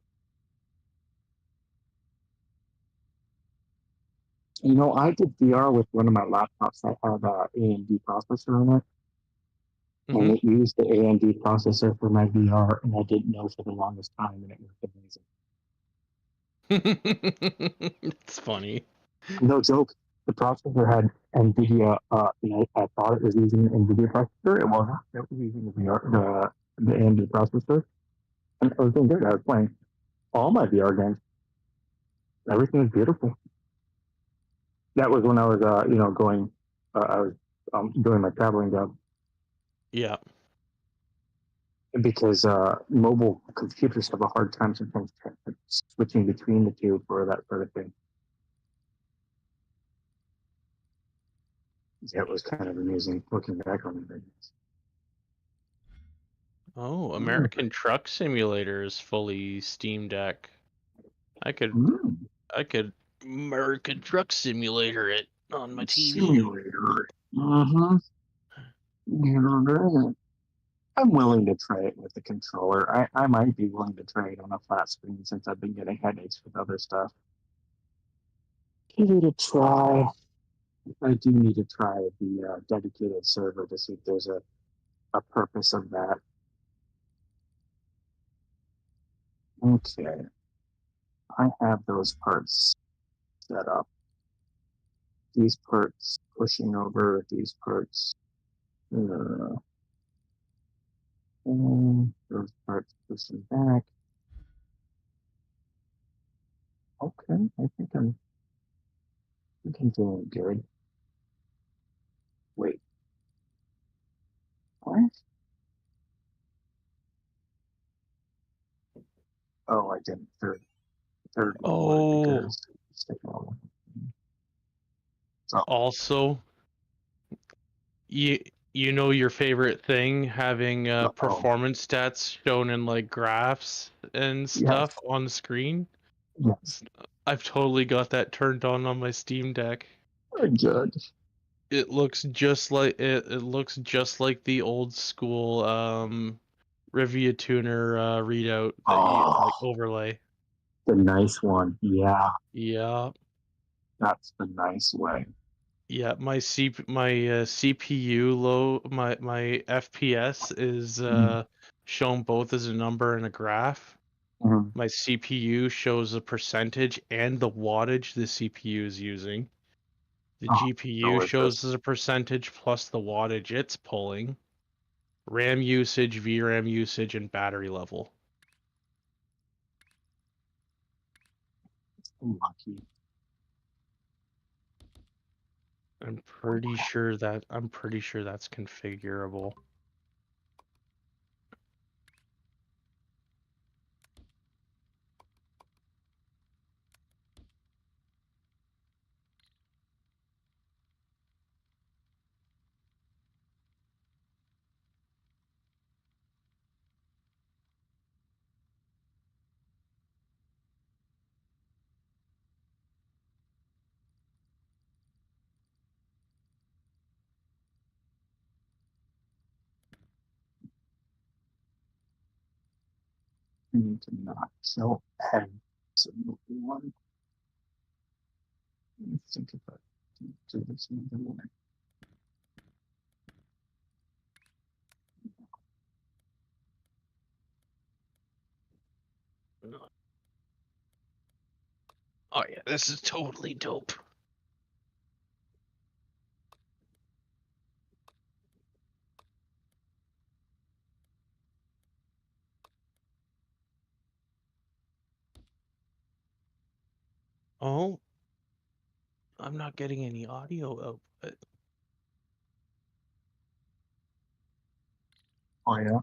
You know, I did VR with one of my laptops that had a AMD processor in it, and it used the AMD processor for my VR, and I didn't know for the longest time, and it was amazing. It's funny. No joke. The processor had NVIDIA. And I thought it was using an NVIDIA processor. It wasn't. It was using the AMD processor, and it was doing good. I was playing all my VR games. Everything was beautiful. That was when I was, going. I was doing my traveling job. Yeah. Because mobile computers have a hard time sometimes switching between the two for that sort of thing. Yeah, it was kind of amusing looking back on the videos. Oh, American Truck Simulator is fully Steam Deck. I could American Truck Simulator it on my TV. Simulator. I'm willing to try it with the controller. I might be willing to try it on a flat screen since I've been getting headaches with other stuff. Give it a try. I do need to try the dedicated server to see if there's a purpose of that. Okay. I have those parts set up. These parts pushing over, these parts. And those parts pushing back. Okay, I think I'm doing good. Wait. What? Oh, I didn't. Third. Oh. So, Also, you know your favorite thing, having performance stats shown in like graphs and stuff on the screen. Yes. I've totally got that turned on my Steam Deck. Good. It looks just like it looks just like the old school Rivia Tuner readout that you like overlay. The nice one, yeah. Yeah. That's the nice way. Yeah, my CPU my FPS is shown both as a number and a graph. My CPU shows the percentage and the wattage the CPU is using. The GPU shows as a percentage plus the wattage it's pulling. RAM usage, VRAM usage, and battery level. Lucky. I'm pretty sure that's configurable. I need to not kill head. So one. Let me think if I can do this another way. Oh yeah, this is totally dope. Oh, I'm not getting any audio output. Oh yeah.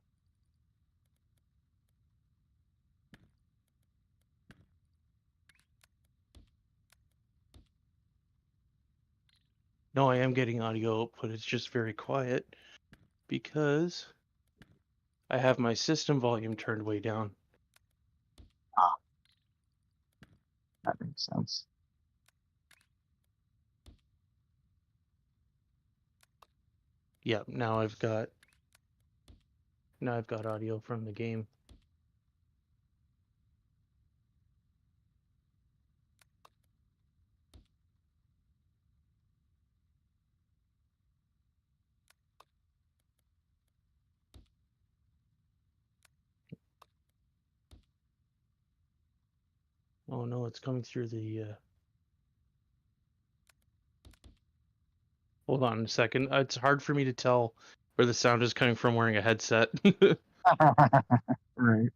No, I am getting audio output. It's just very quiet because I have my system volume turned way down. That makes sense. Yep, now I've got audio from the game. Oh no, it's coming through the Hold on a second. It's hard for me to tell where the sound is coming from wearing a headset. Right.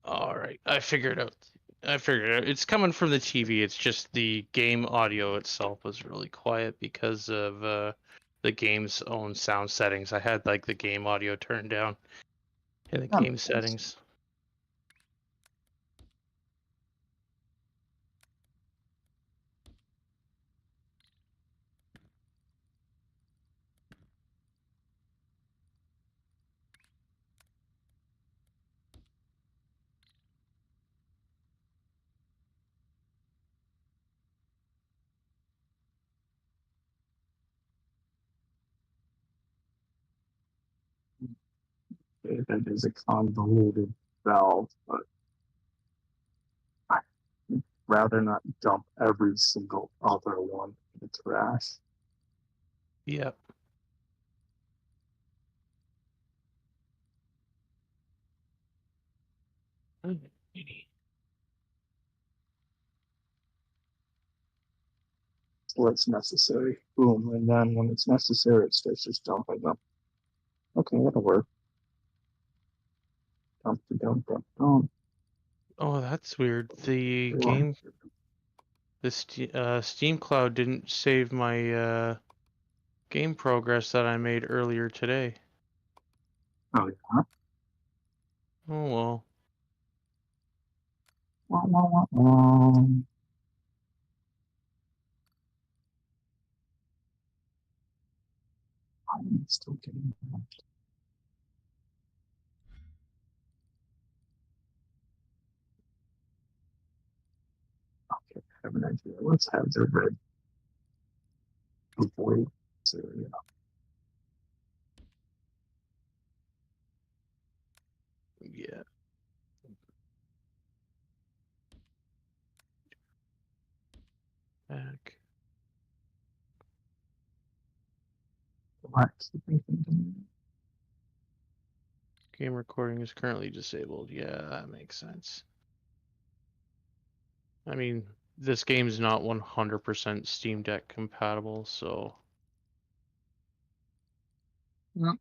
All right, I figured out. It's coming from the TV. It's just the game audio itself was really quiet because of the game's own sound settings. I had like the game audio turned down in the That game makes sense. settings. That is a convoluted valve, but I'd rather not dump every single other one in the trash. Yep. So it's necessary. Boom. And then when it's necessary, it starts just dumping them. Okay, that'll work. Dump, dump, dump, dump. Oh, that's weird. The One. game, Steam Cloud didn't save my game progress that I made earlier today. Oh, yeah. Oh well. Wah, wah, wah, wah. I'm still getting that. have an idea. Let's have the red avoid. So, yeah. Yeah. Back. Black keeping thing. Game recording is currently disabled. Yeah, that makes sense. I mean, this game's not 100% Steam Deck compatible, so... No.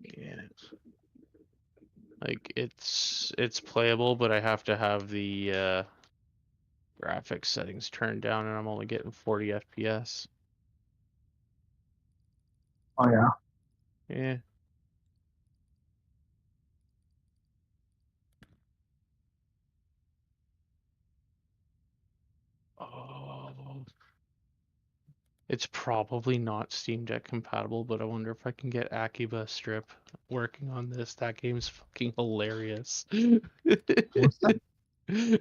Yeah. Like, it's playable, but I have to have the graphics settings turned down, and I'm only getting 40 FPS. Oh, yeah. Yeah. Oh. It's probably not Steam Deck compatible, but I wonder if I can get Akiba Strip working on this. That game's fucking hilarious. What's that?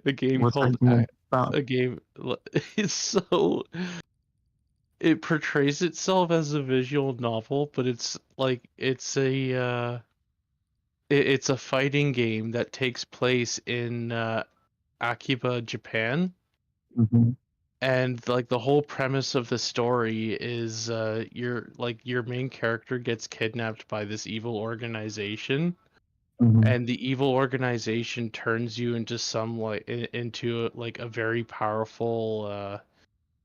A game What's called that about? a game. It's so it portrays itself as a visual novel, but it's like it's a fighting game that takes place in Akiba, Japan. Mm-hmm. And like the whole premise of the story is your main character gets kidnapped by this evil organization, Mm-hmm. and the evil organization turns you into some into like a very powerful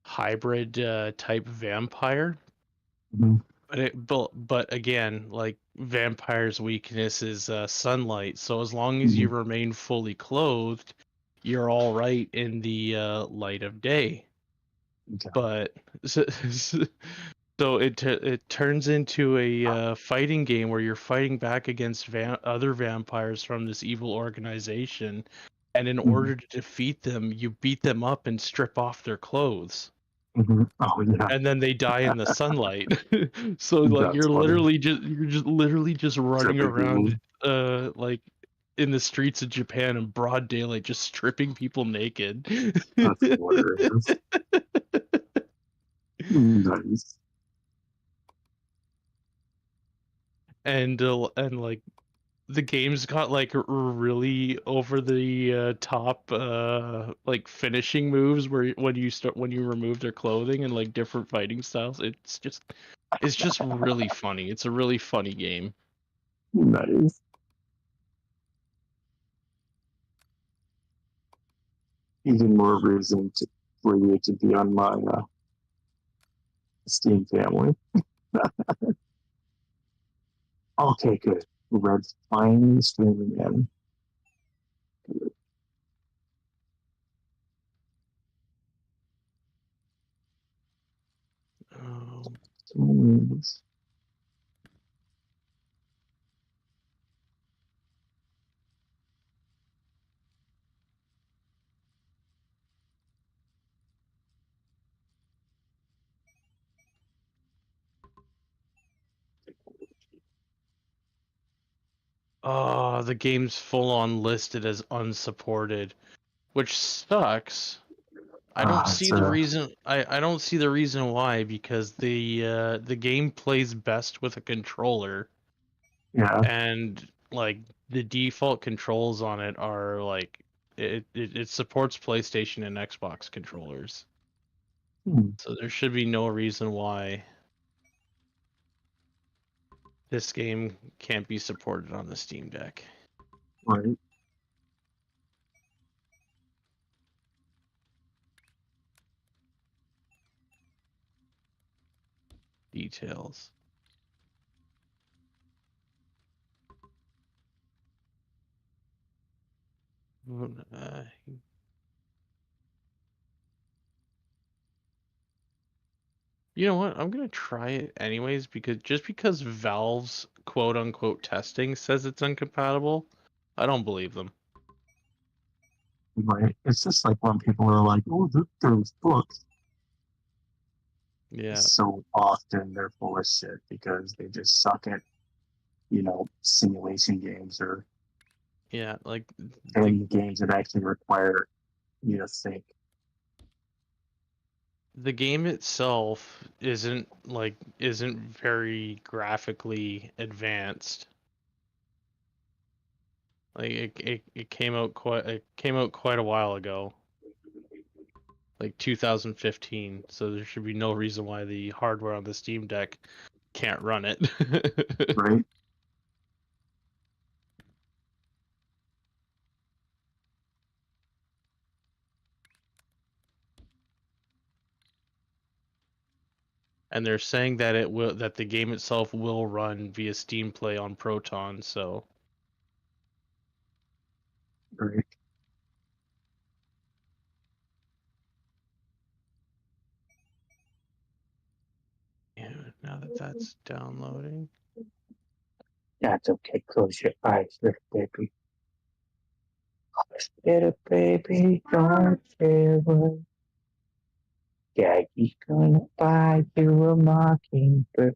hybrid type vampire. Mm-hmm. But again, like vampire's weakness is sunlight, so as long as you Mm-hmm. remain fully clothed, you're all right in the light of day. Okay. But so it turns into a fighting game where you're fighting back against other vampires from this evil organization, and in Mm-hmm. order to defeat them, you beat them up and strip off their clothes, Mm-hmm. Oh, yeah. and then they die in the sunlight. So like That's funny. you're just literally just running Stripping around people. like in the streets of Japan in broad daylight, just stripping people naked. That's hilarious. Nice. And like the game's got like really over the top like finishing moves where when you remove their clothing and like different fighting styles. It's just really funny. It's a really funny game. Nice. Even more reason for you to be on my Steam family. Okay, good. Red's finally streaming in. Good. Streams. Oh, the game's full on listed as unsupported, which sucks. I don't see It's the reason. I don't see the reason why, because the game plays best with a controller, yeah. and like the default controls on it are like it supports PlayStation and Xbox controllers, Hmm. so there should be no reason why this game can't be supported on the Steam Deck. Right. Details. Uh, You know what? I'm gonna try it anyways because Valve's quote unquote testing says it's incompatible, I don't believe them. Right. It's just like when people are like, "Oh, there's books." Yeah. So often they're full of shit because they just suck at, simulation games or Yeah, like and games that actually require you to think. the game itself isn't very graphically advanced. Like it came out quite a while ago. Like 2015, so there should be no reason why the hardware on the Steam Deck can't run it. Right? And they're saying that that the game itself will run via Steam Play on Proton, so Right. yeah, now that that's downloading. That's okay. Close your eyes, little baby. Little baby, don't say a word. Daddy's gonna buy you a mockingbird.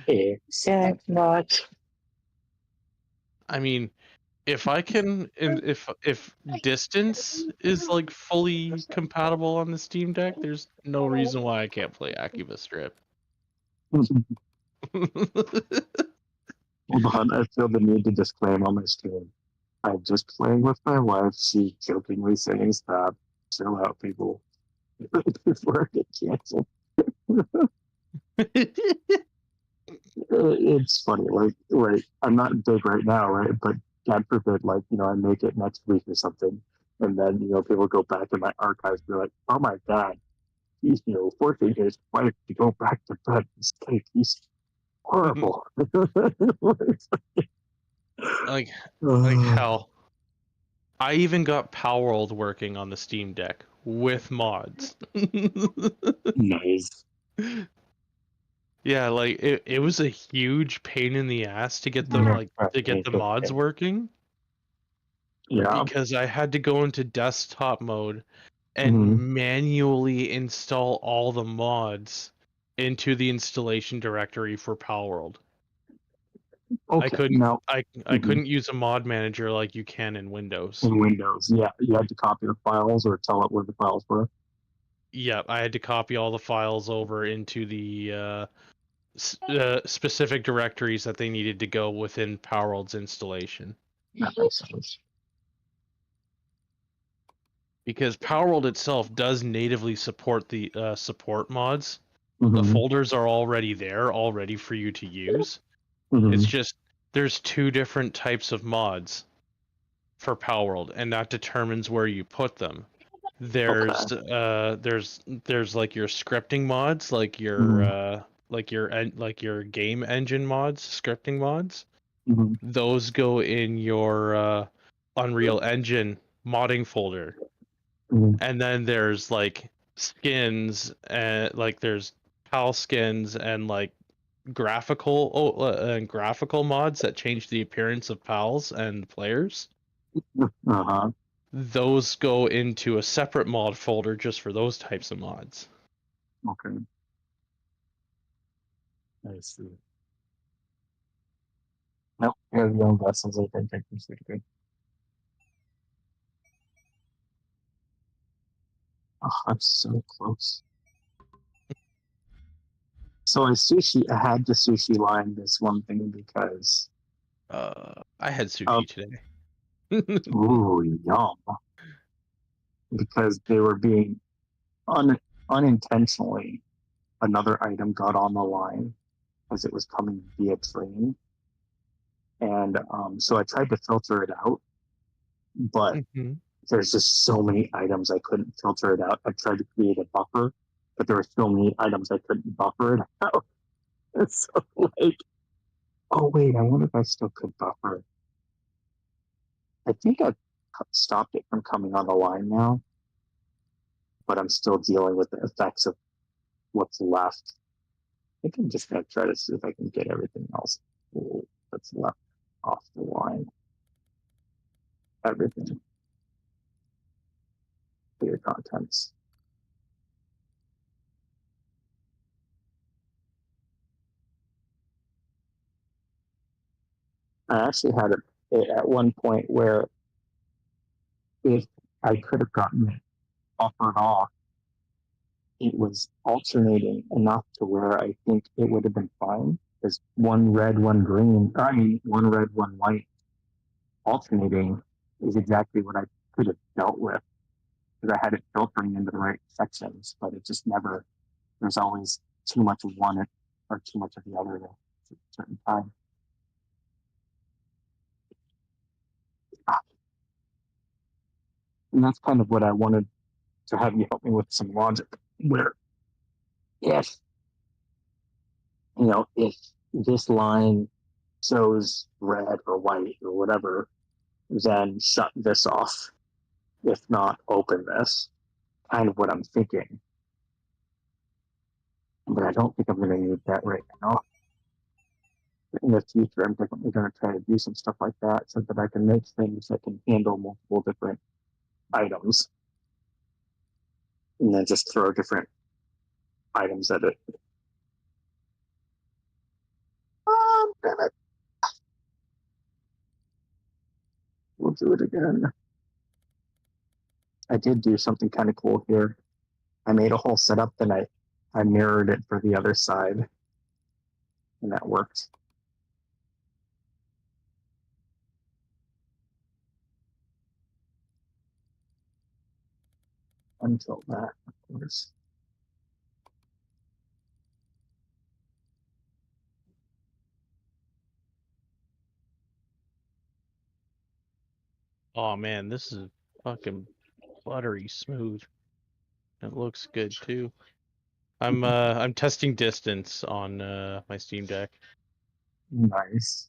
Except not. I mean, if I can, if distance is like fully compatible on the Steam Deck, there's no reason why I can't play Akiba Strip. Hold on, I feel the need to disclaim on my stream. I'm just playing with my wife. She jokingly saying, "Stop, chill out, people." Before I get canceled. It's funny, like I'm not big right now, right? But God forbid, like I make it next week or something, and then people go back in my archives and be like, "Oh my God, he's forcing his wife to go back to bed. He's horrible." like hell. I even got Powerworld working on the Steam Deck with mods. Nice. Yeah, like it was a huge pain in the ass to get the mods working. Yeah. Because I had to go into desktop mode and Mhm. manually install all the mods into the installation directory for Powerworld. Okay. I couldn't Now, I couldn't use a mod manager like you can in Windows. in Windows, yeah, you had to copy the files or tell it where the files were. Yeah, I had to copy all the files over into the specific directories that they needed to go within Powerworld's installation. That makes sense. Because Powerworld itself does natively support the support mods. Mhm. The folders are already there, all ready for you to use. Mhm. It's just there's two different types of mods for Powerworld, and that determines where you put them. There's there's like your scripting mods, like your like your game engine mods, scripting mods. Mhm. Those go in your Unreal Engine modding folder. Mhm. And then there's like skins and like there's PAL skins and like graphical mods that change the appearance of pals and players. Uh-huh. Those go into a separate mod folder just for those types of mods. Okay. I see. Nope. Yeah, the young vessels, I think I can see good. Oh, I'm so close. So I had the sushi line this one thing because I had sushi today. ooh, yum. Because they were being unintentionally, another item got on the line as it was coming via train. And so I tried to filter it out, but there's just so many items I couldn't filter it out. I tried to create a buffer, but there were so many items I couldn't buffer it out. And so oh wait, I wonder if I still could buffer. I think I stopped it from coming on the line now, but I'm still dealing with the effects of what's left. I think I'm just gonna try to see if I can get everything else that's left off the line. Everything. Clear contents. I actually had it at one point where if I could have gotten it buffered off, it was alternating enough to where I think it would have been fine. Because one red, one green, one red, one white alternating is exactly what I could have dealt with. Because I had it filtering into the right sections, but it just never, there's always too much of one or too much of the other at a certain time. And that's kind of what I wanted to have you help me with some logic, where if, if this line shows red or white or whatever, then shut this off. If not, open this. Kind of what I'm thinking. But I don't think I'm going to need that right now. In the future, I'm definitely going to try to do some stuff like that so that I can make things that can handle multiple different items. And then just throw different items at it. Damn it. We'll do it again. I did do something kind of cool here. I made a whole setup, then I mirrored it for the other side. And that worked. Until that, of course. Oh man, this is fucking buttery smooth. It looks good too. I'm testing distance on my Steam Deck. Nice.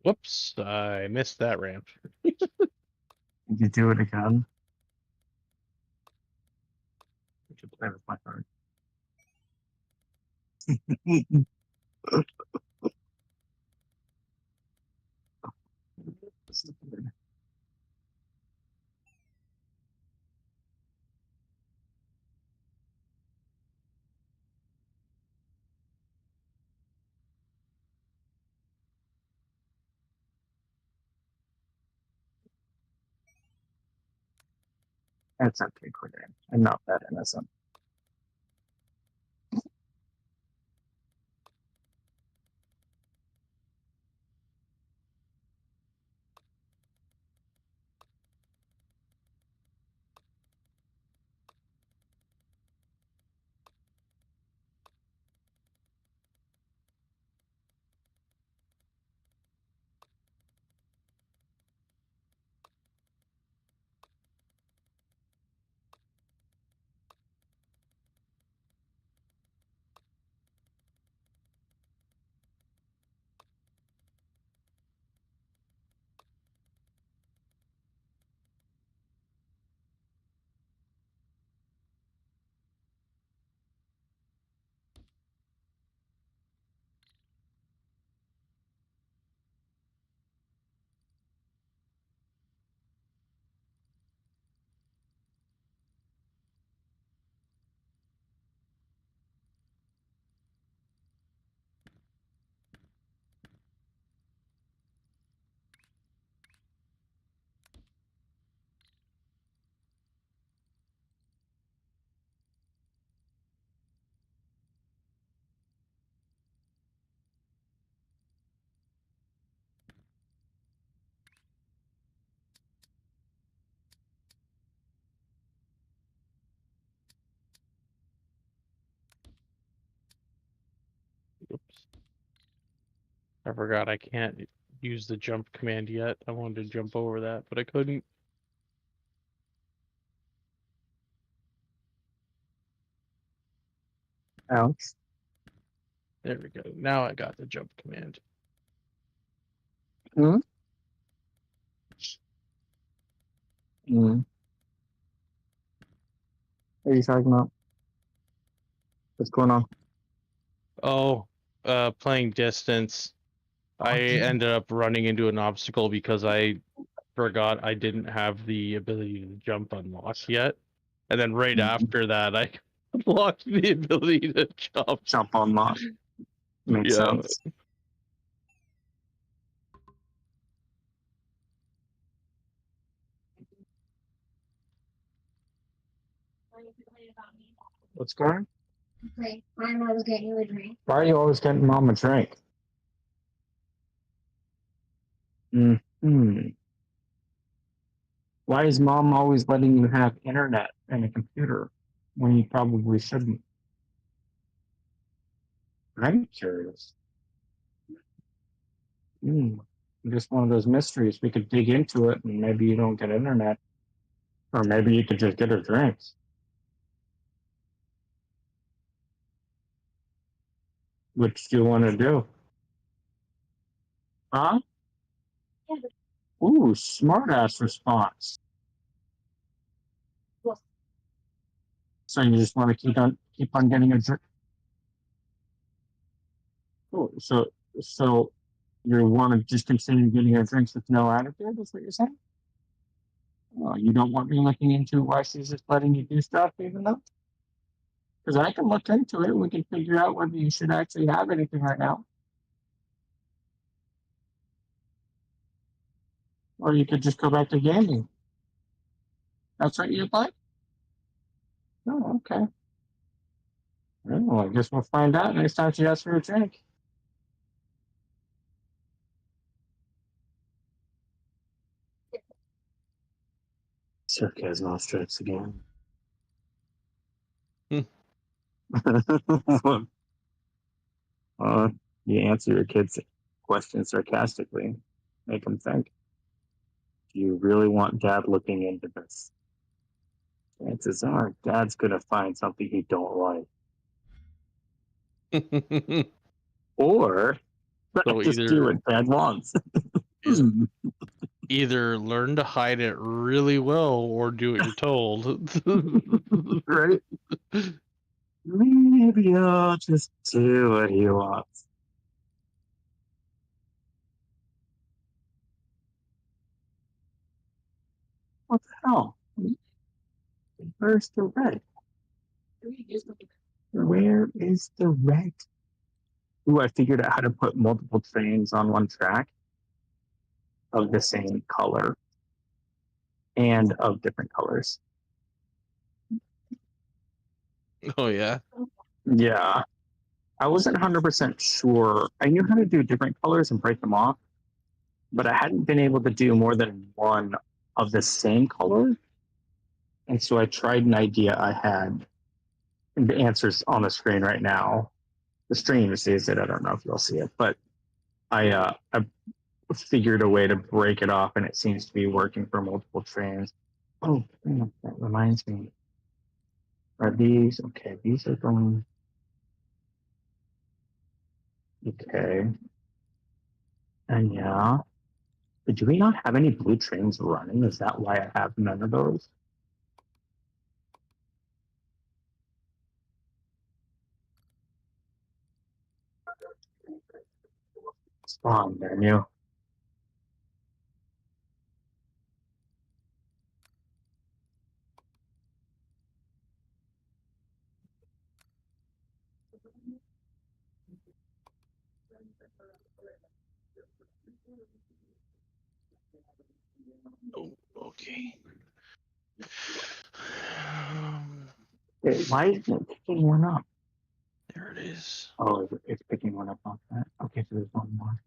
Whoops, I missed that ramp. Did you do it again? I should play with my heart. That's okay, Corday. I'm not that innocent. I forgot I can't use the jump command yet. I wanted to jump over that, but I couldn't. Alex. There we go. Now I got the jump command. Hmm? Hmm. What are you talking about? What's going on? Oh, playing distance. I ended up running into an obstacle because I forgot I didn't have the ability to jump unlocked yet. And then right after that, I unlocked the ability to jump. Jump on lot. Makes Yeah. sense. What's going on? Okay, I'm always getting you a drink. Why are you always getting mom a drink? Hmm. Why is mom always letting you have internet and a computer when you probably shouldn't? I'm curious. Just one of those mysteries. We could dig into it and maybe you don't get internet. Or maybe you could just get her drinks. Which do you want to do? Huh? Ooh, smart ass response. Yes. So you just want to keep on getting a drink. Oh, so you want to just continue getting her drinks with no attitude? Is what you're saying? You don't want me looking into why she's just letting you do stuff, even though? Because I can look into it and we can figure out whether you should actually have anything right now. Or you could just go back to gaming. That's what you'd like? Oh, okay. Well, I guess we'll find out next time she asks for a drink. Sarcasm strikes again. You answer your kids' questions sarcastically. Make them think. Do you really want dad looking into this? Chances are dad's going to find something he don't like. Or So just do what dad wants. either learn to hide it really well or do what you're told. Right? Maybe I'll just do what he wants. What the hell? Where's the red? Where is the red? Ooh, I figured out how to put multiple trains on one track of the same color and of different colors. Oh yeah. Yeah. I wasn't 100% sure. I knew how to do different colors and break them off, but I hadn't been able to do more than one of the same color. And so I tried an idea I had. And the answer's on the screen right now. The stream sees it. I don't know if you'll see it, but I figured a way to break it off, and it seems to be working for multiple trains. Oh, that reminds me. Are these okay? These are going. Okay. And yeah. But do we not have any blue trains running? Is that why I have none of those? Spawn menu. Oh, okay. Wait, why isn't it picking one up? There it is. Oh, it's picking one up on that. Okay, so there's one more.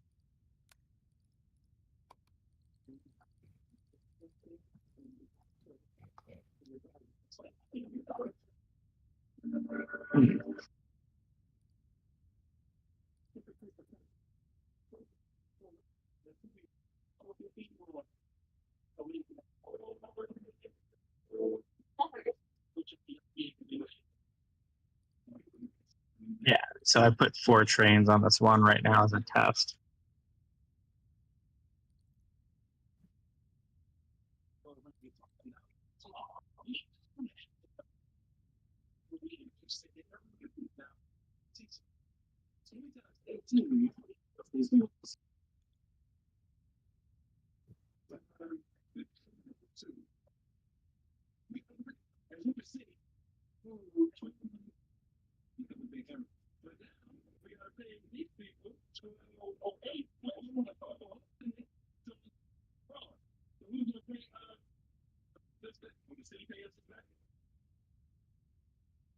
So I put 4 trains on this one right now as a test.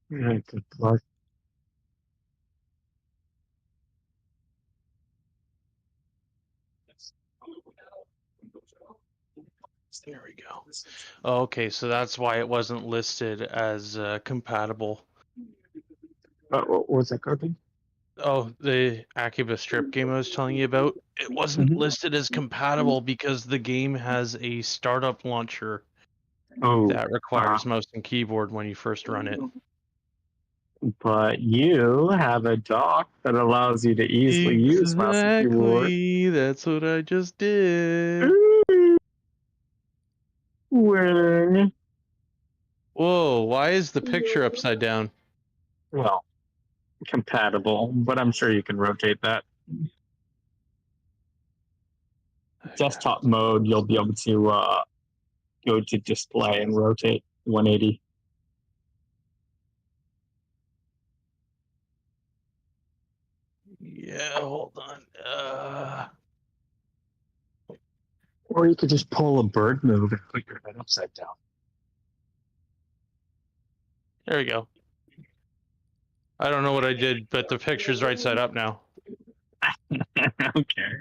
Yeah, good luck. There we go. Okay, so that's why it wasn't listed as compatible. What was that code? Oh, the Akiba strip game I was telling you about, it wasn't listed as compatible because the game has a startup launcher Oh, that requires mouse and keyboard when you first run it. but you have a dock that allows you to easily use mouse and keyboard. Exactly, that's what I just did. Winning. Whoa, why is the picture upside down? Well, compatible, but I'm sure you can rotate that. Desktop mode, you'll be able to go to display and rotate 180. Yeah, hold on. Or you could just pull a bird move and put your head upside down. There we go. I don't know what I did, but the picture's right side up now. Okay.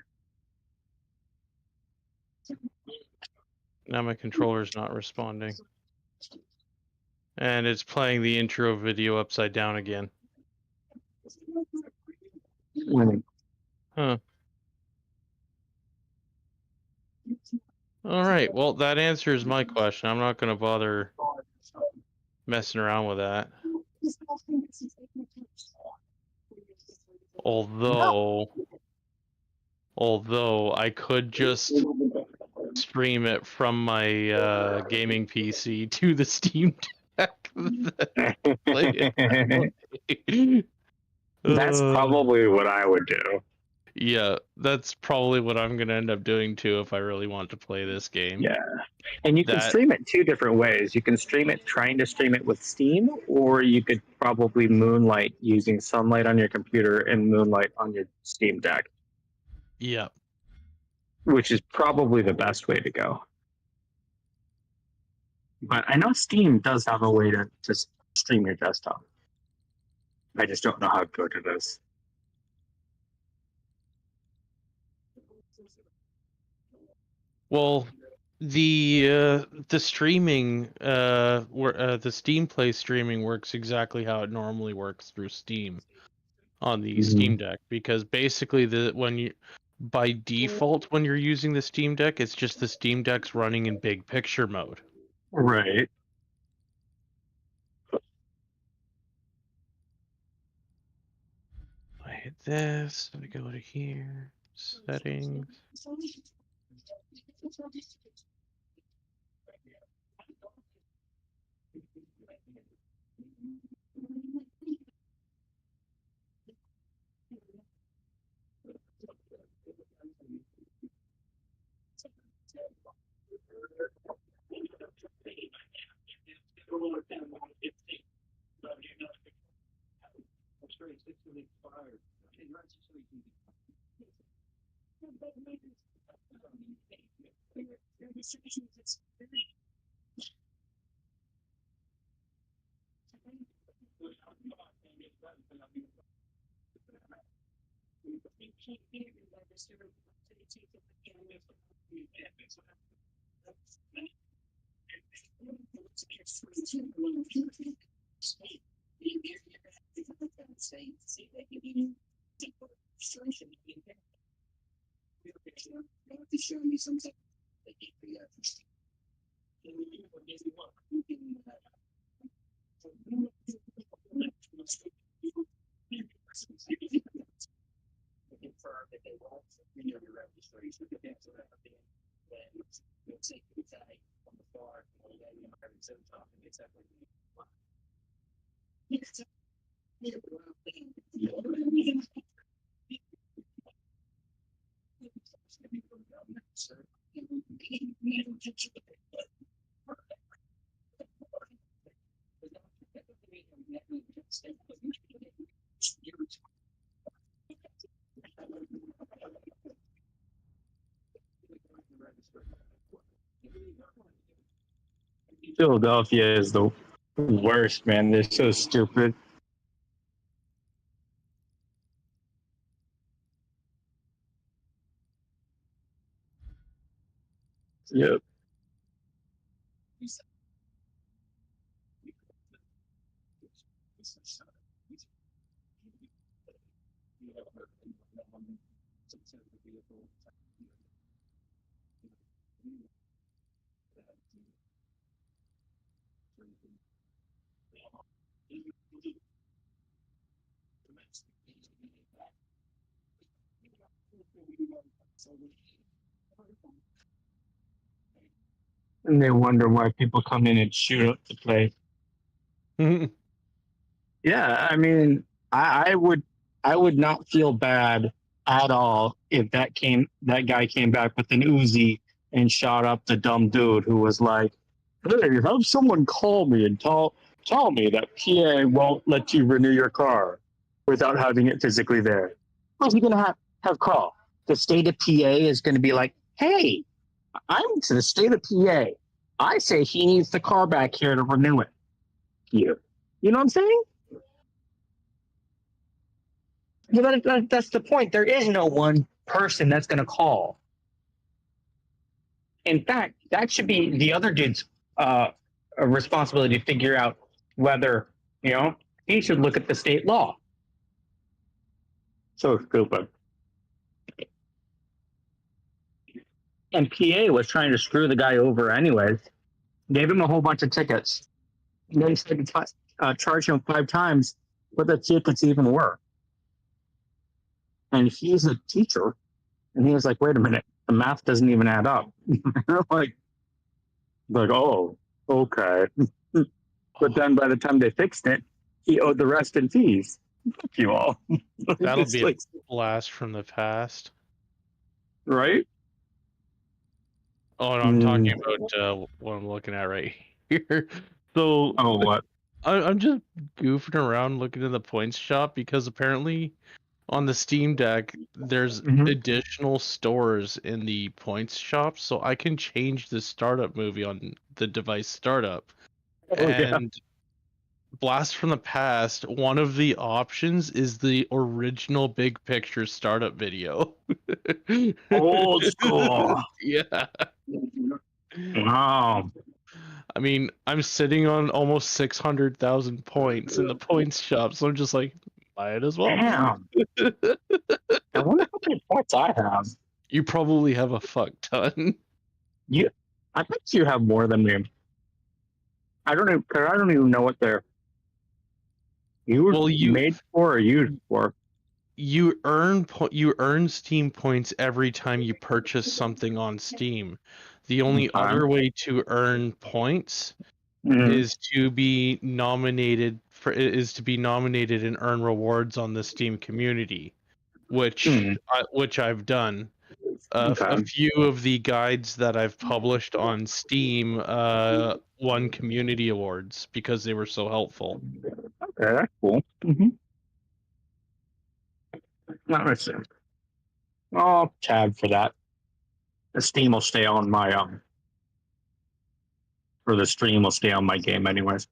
Now my controller's not responding. And it's playing the intro video upside down again. Winning. Huh. Alright, well, that answers my question. I'm not going to bother messing around with that. Although I could just stream it from my gaming PC to the Steam Deck. That's probably what I would do. Yeah, that's probably what I'm gonna end up doing too if I really want to play this game. Yeah. And you can stream it 2 different ways. You can stream it trying to stream it with Steam, or you could probably moonlight using sunlight on your computer and moonlight on your Steam Deck. Yeah. Which is probably the best way to go. But I know Steam does have a way to stream your desktop. I just don't know how good it is. Well, the streaming the Steam Play streaming works exactly how it normally works through Steam on the Steam Deck, because basically by default when you're using the Steam Deck, it's just the Steam Deck's running in big picture mode. Right. I hit this, I go to here, settings. Philadelphia is the worst, man. They're so stupid. Yep. And they wonder why people come in and shoot up the place. Yeah, I mean, I would not feel bad at all if that guy came back with an Uzi and shot up the dumb dude who was like, "Hey, have someone call me and tell me that PA won't let you renew your car without having it physically there." What's he gonna have call? The state of PA is gonna be like, "Hey, I'm to the state of PA. I say he needs the car back here to renew it." You know what I'm saying? Yeah, that's the point. There is no one person that's going to call. In fact, that should be the other dude's responsibility to figure out whether, he should look at the state law. So stupid. And PA was trying to screw the guy over anyways. Gave him a whole bunch of tickets. They said charge him 5 times what the tickets even were. And he's a teacher, and he was like, "Wait a minute, the math doesn't even add up." like, oh, okay. But then by the time they fixed it, he owed the rest in fees. Fuck you all. That'll be a blast from the past. Right? Oh, no, I'm talking about what I'm looking at right here. So, what? I'm just goofing around looking at the points shop because apparently on the Steam Deck, there's additional stores in the points shop, so I can change the startup movie on the device startup. Blast from the past, one of the options is the original big picture startup video. Old school. Yeah. Wow. I mean, I'm sitting on almost 600,000 points in the points shop, so I'm just like, might as well. Damn. I wonder how many points I have. You probably have a fuck ton. I bet you have more than me. I don't even know what they're made for or used for. You earn Steam points every time you purchase something on Steam. The only other way to earn points is to be nominated and earn rewards on the Steam community, which I've done. A few of the guides that I've published on Steam won community awards because they were so helpful. Okay, that's cool. Not necessarily. I'll tab for that. The Steam will stay on my or the stream will stay on my game anyways.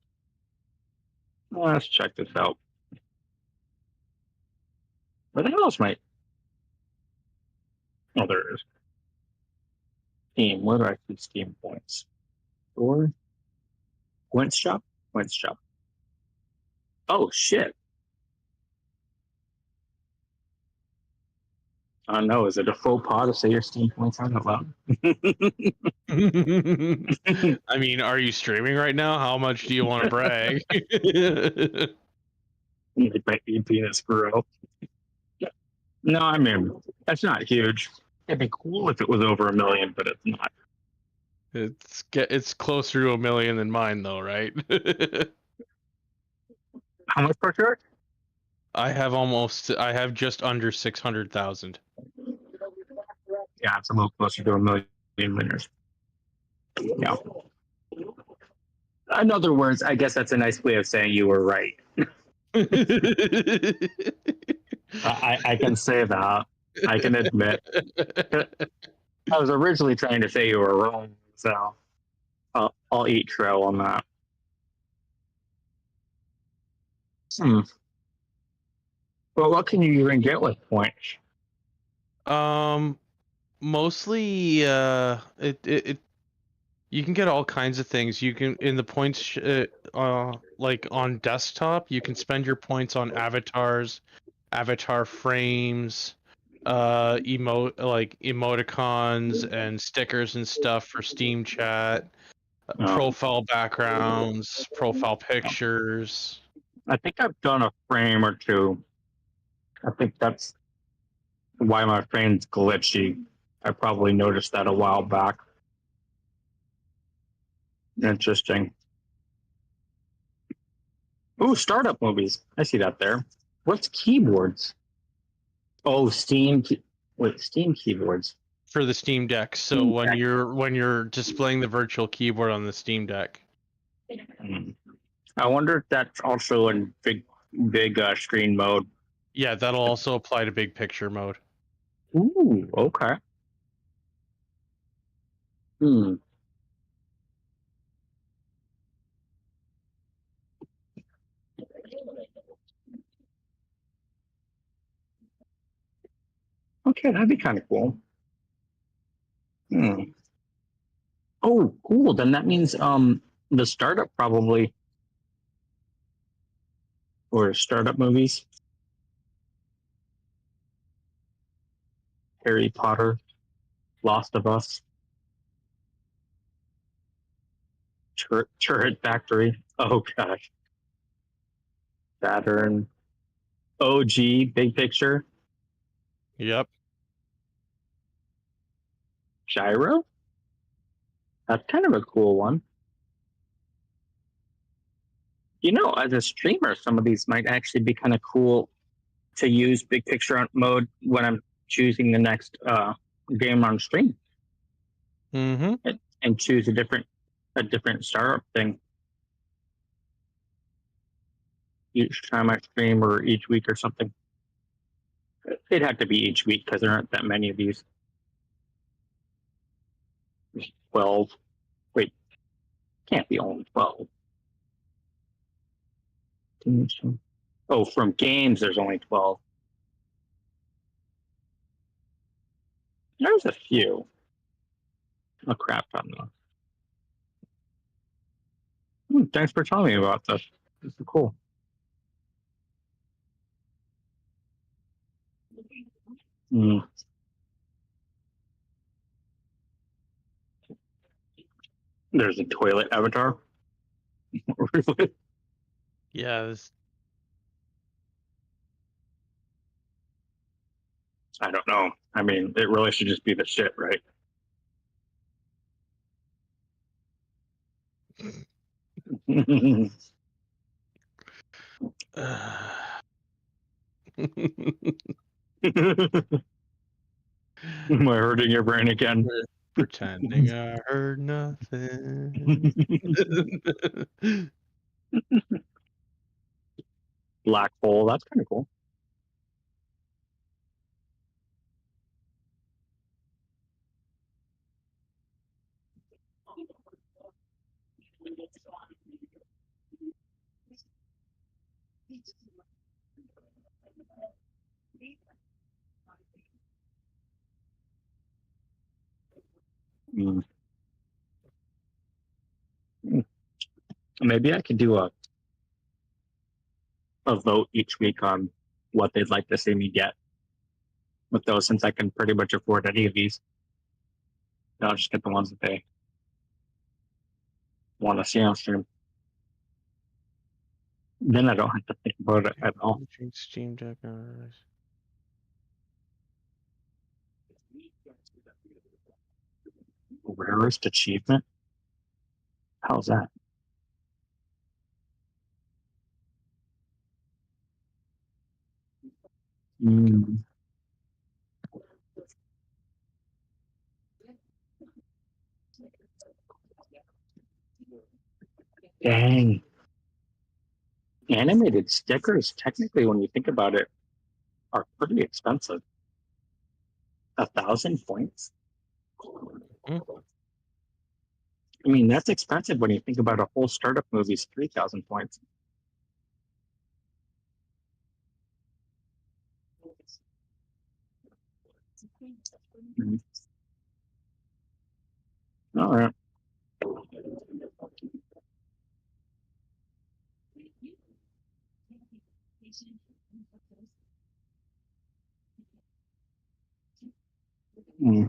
Well, let's check this out. Where the hell is my? Oh, there it is. Steam. Where do I see Steam points? Or Points shop? Points shop. Oh shit. I don't know. Is it a faux pas to say your Steam points aren't allowed? I mean, are you streaming right now? How much do you want to brag? It might be penis grill. No, I mean, that's not huge. It'd be cool if it was over 1 million, but it's not. It's closer to 1 million than mine, though, right? How much per shirt? I have just under 600,000. Yeah, it's a little closer to 1 million winners. Yeah. In other words, I guess that's a nice way of saying you were right. I can say that. I can admit. I was originally trying to say you were wrong, so I'll eat trail on that. Well, what can you even get with points? Mostly, it you can get all kinds of things. You can in the points, like on desktop, you can spend your points on avatars, avatar frames, emoticons and stickers and stuff for Steam chat, profile backgrounds, profile pictures. I think I've done a frame or two. I think that's why my frame's glitchy. I probably noticed that a while back. Interesting. Ooh, startup movies. I see that there. What's keyboards? Oh, Steam. Steam keyboards. For the Steam Deck. So when you're displaying the virtual keyboard on the Steam Deck. I wonder if that's also in big screen mode. Yeah, that'll also apply to big picture mode. Ooh, okay. Okay, that'd be kind of cool. Oh, cool. Then that means the startup probably, or startup movies. Harry Potter, Lost of Us, Turret Factory. Oh gosh, Saturn, OG, Big Picture, Yep. Gyro. That's kind of a cool one. You know, as a streamer, some of these might actually be kind of cool to use big picture mode when I'm choosing the next game on stream. Mm-hmm. And choose a different startup thing each time I stream or each week or something. It'd have to be each week because there aren't that many of these. 12. Wait, can't be only 12. Oh, from games, there's only 12. There's a few. A crap ton though. Thanks for telling me about this. This is cool. There's a toilet avatar. Yeah. I don't know. I mean, it really should just be the shit, right? Am I hurting your brain again? Pretending I heard nothing. Black hole. That's kind of cool. Maybe I could do a vote each week on what they'd like to see me get with those, since I can pretty much afford any of these. I'll just get the ones that they want to see on stream. Then I don't have to think about it at all. Steam Deck. Rarest achievement? How's that? Mm. Dang. Animated stickers, technically, when you think about it, are pretty expensive. 1,000 points? Mm. I mean, that's expensive when you think about a whole startup movie's 3,000 points. Mm. All right. Mm.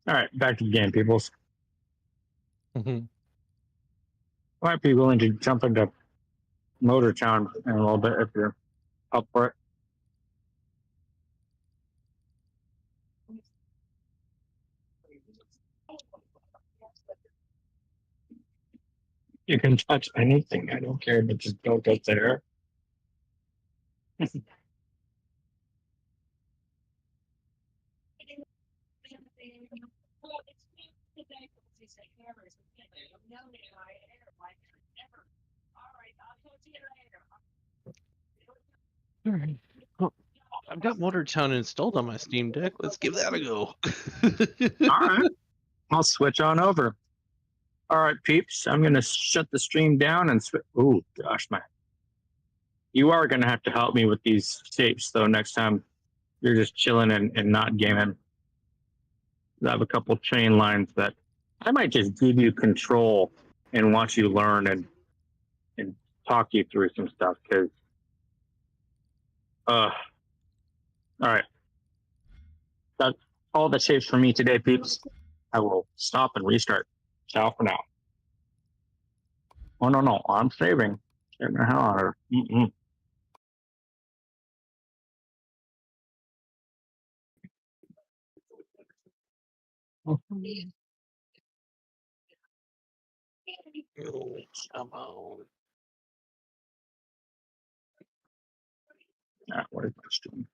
All right, back to the game, peoples. Mhm. Might be willing to jump into Motor Town in a little bit if you're up for it. You can touch anything. I don't care, but just don't get there. Alright. Well, I've got Motor Town installed on my Steam Deck. Let's give that a go. All right, I'll switch on over. All right, peeps, I'm going to shut the stream down and switch. Oh, gosh, man. You are going to have to help me with these shapes, though, next time you're just chilling and not gaming. I have a couple chain lines that I might just give you control and watch you learn and talk you through some stuff because, all right. That's all the shapes for me today, peeps. I will stop and restart. Ciao for now. Oh, no, I'm saving. Saving the hell out of it. Oh, come on. What is this doing?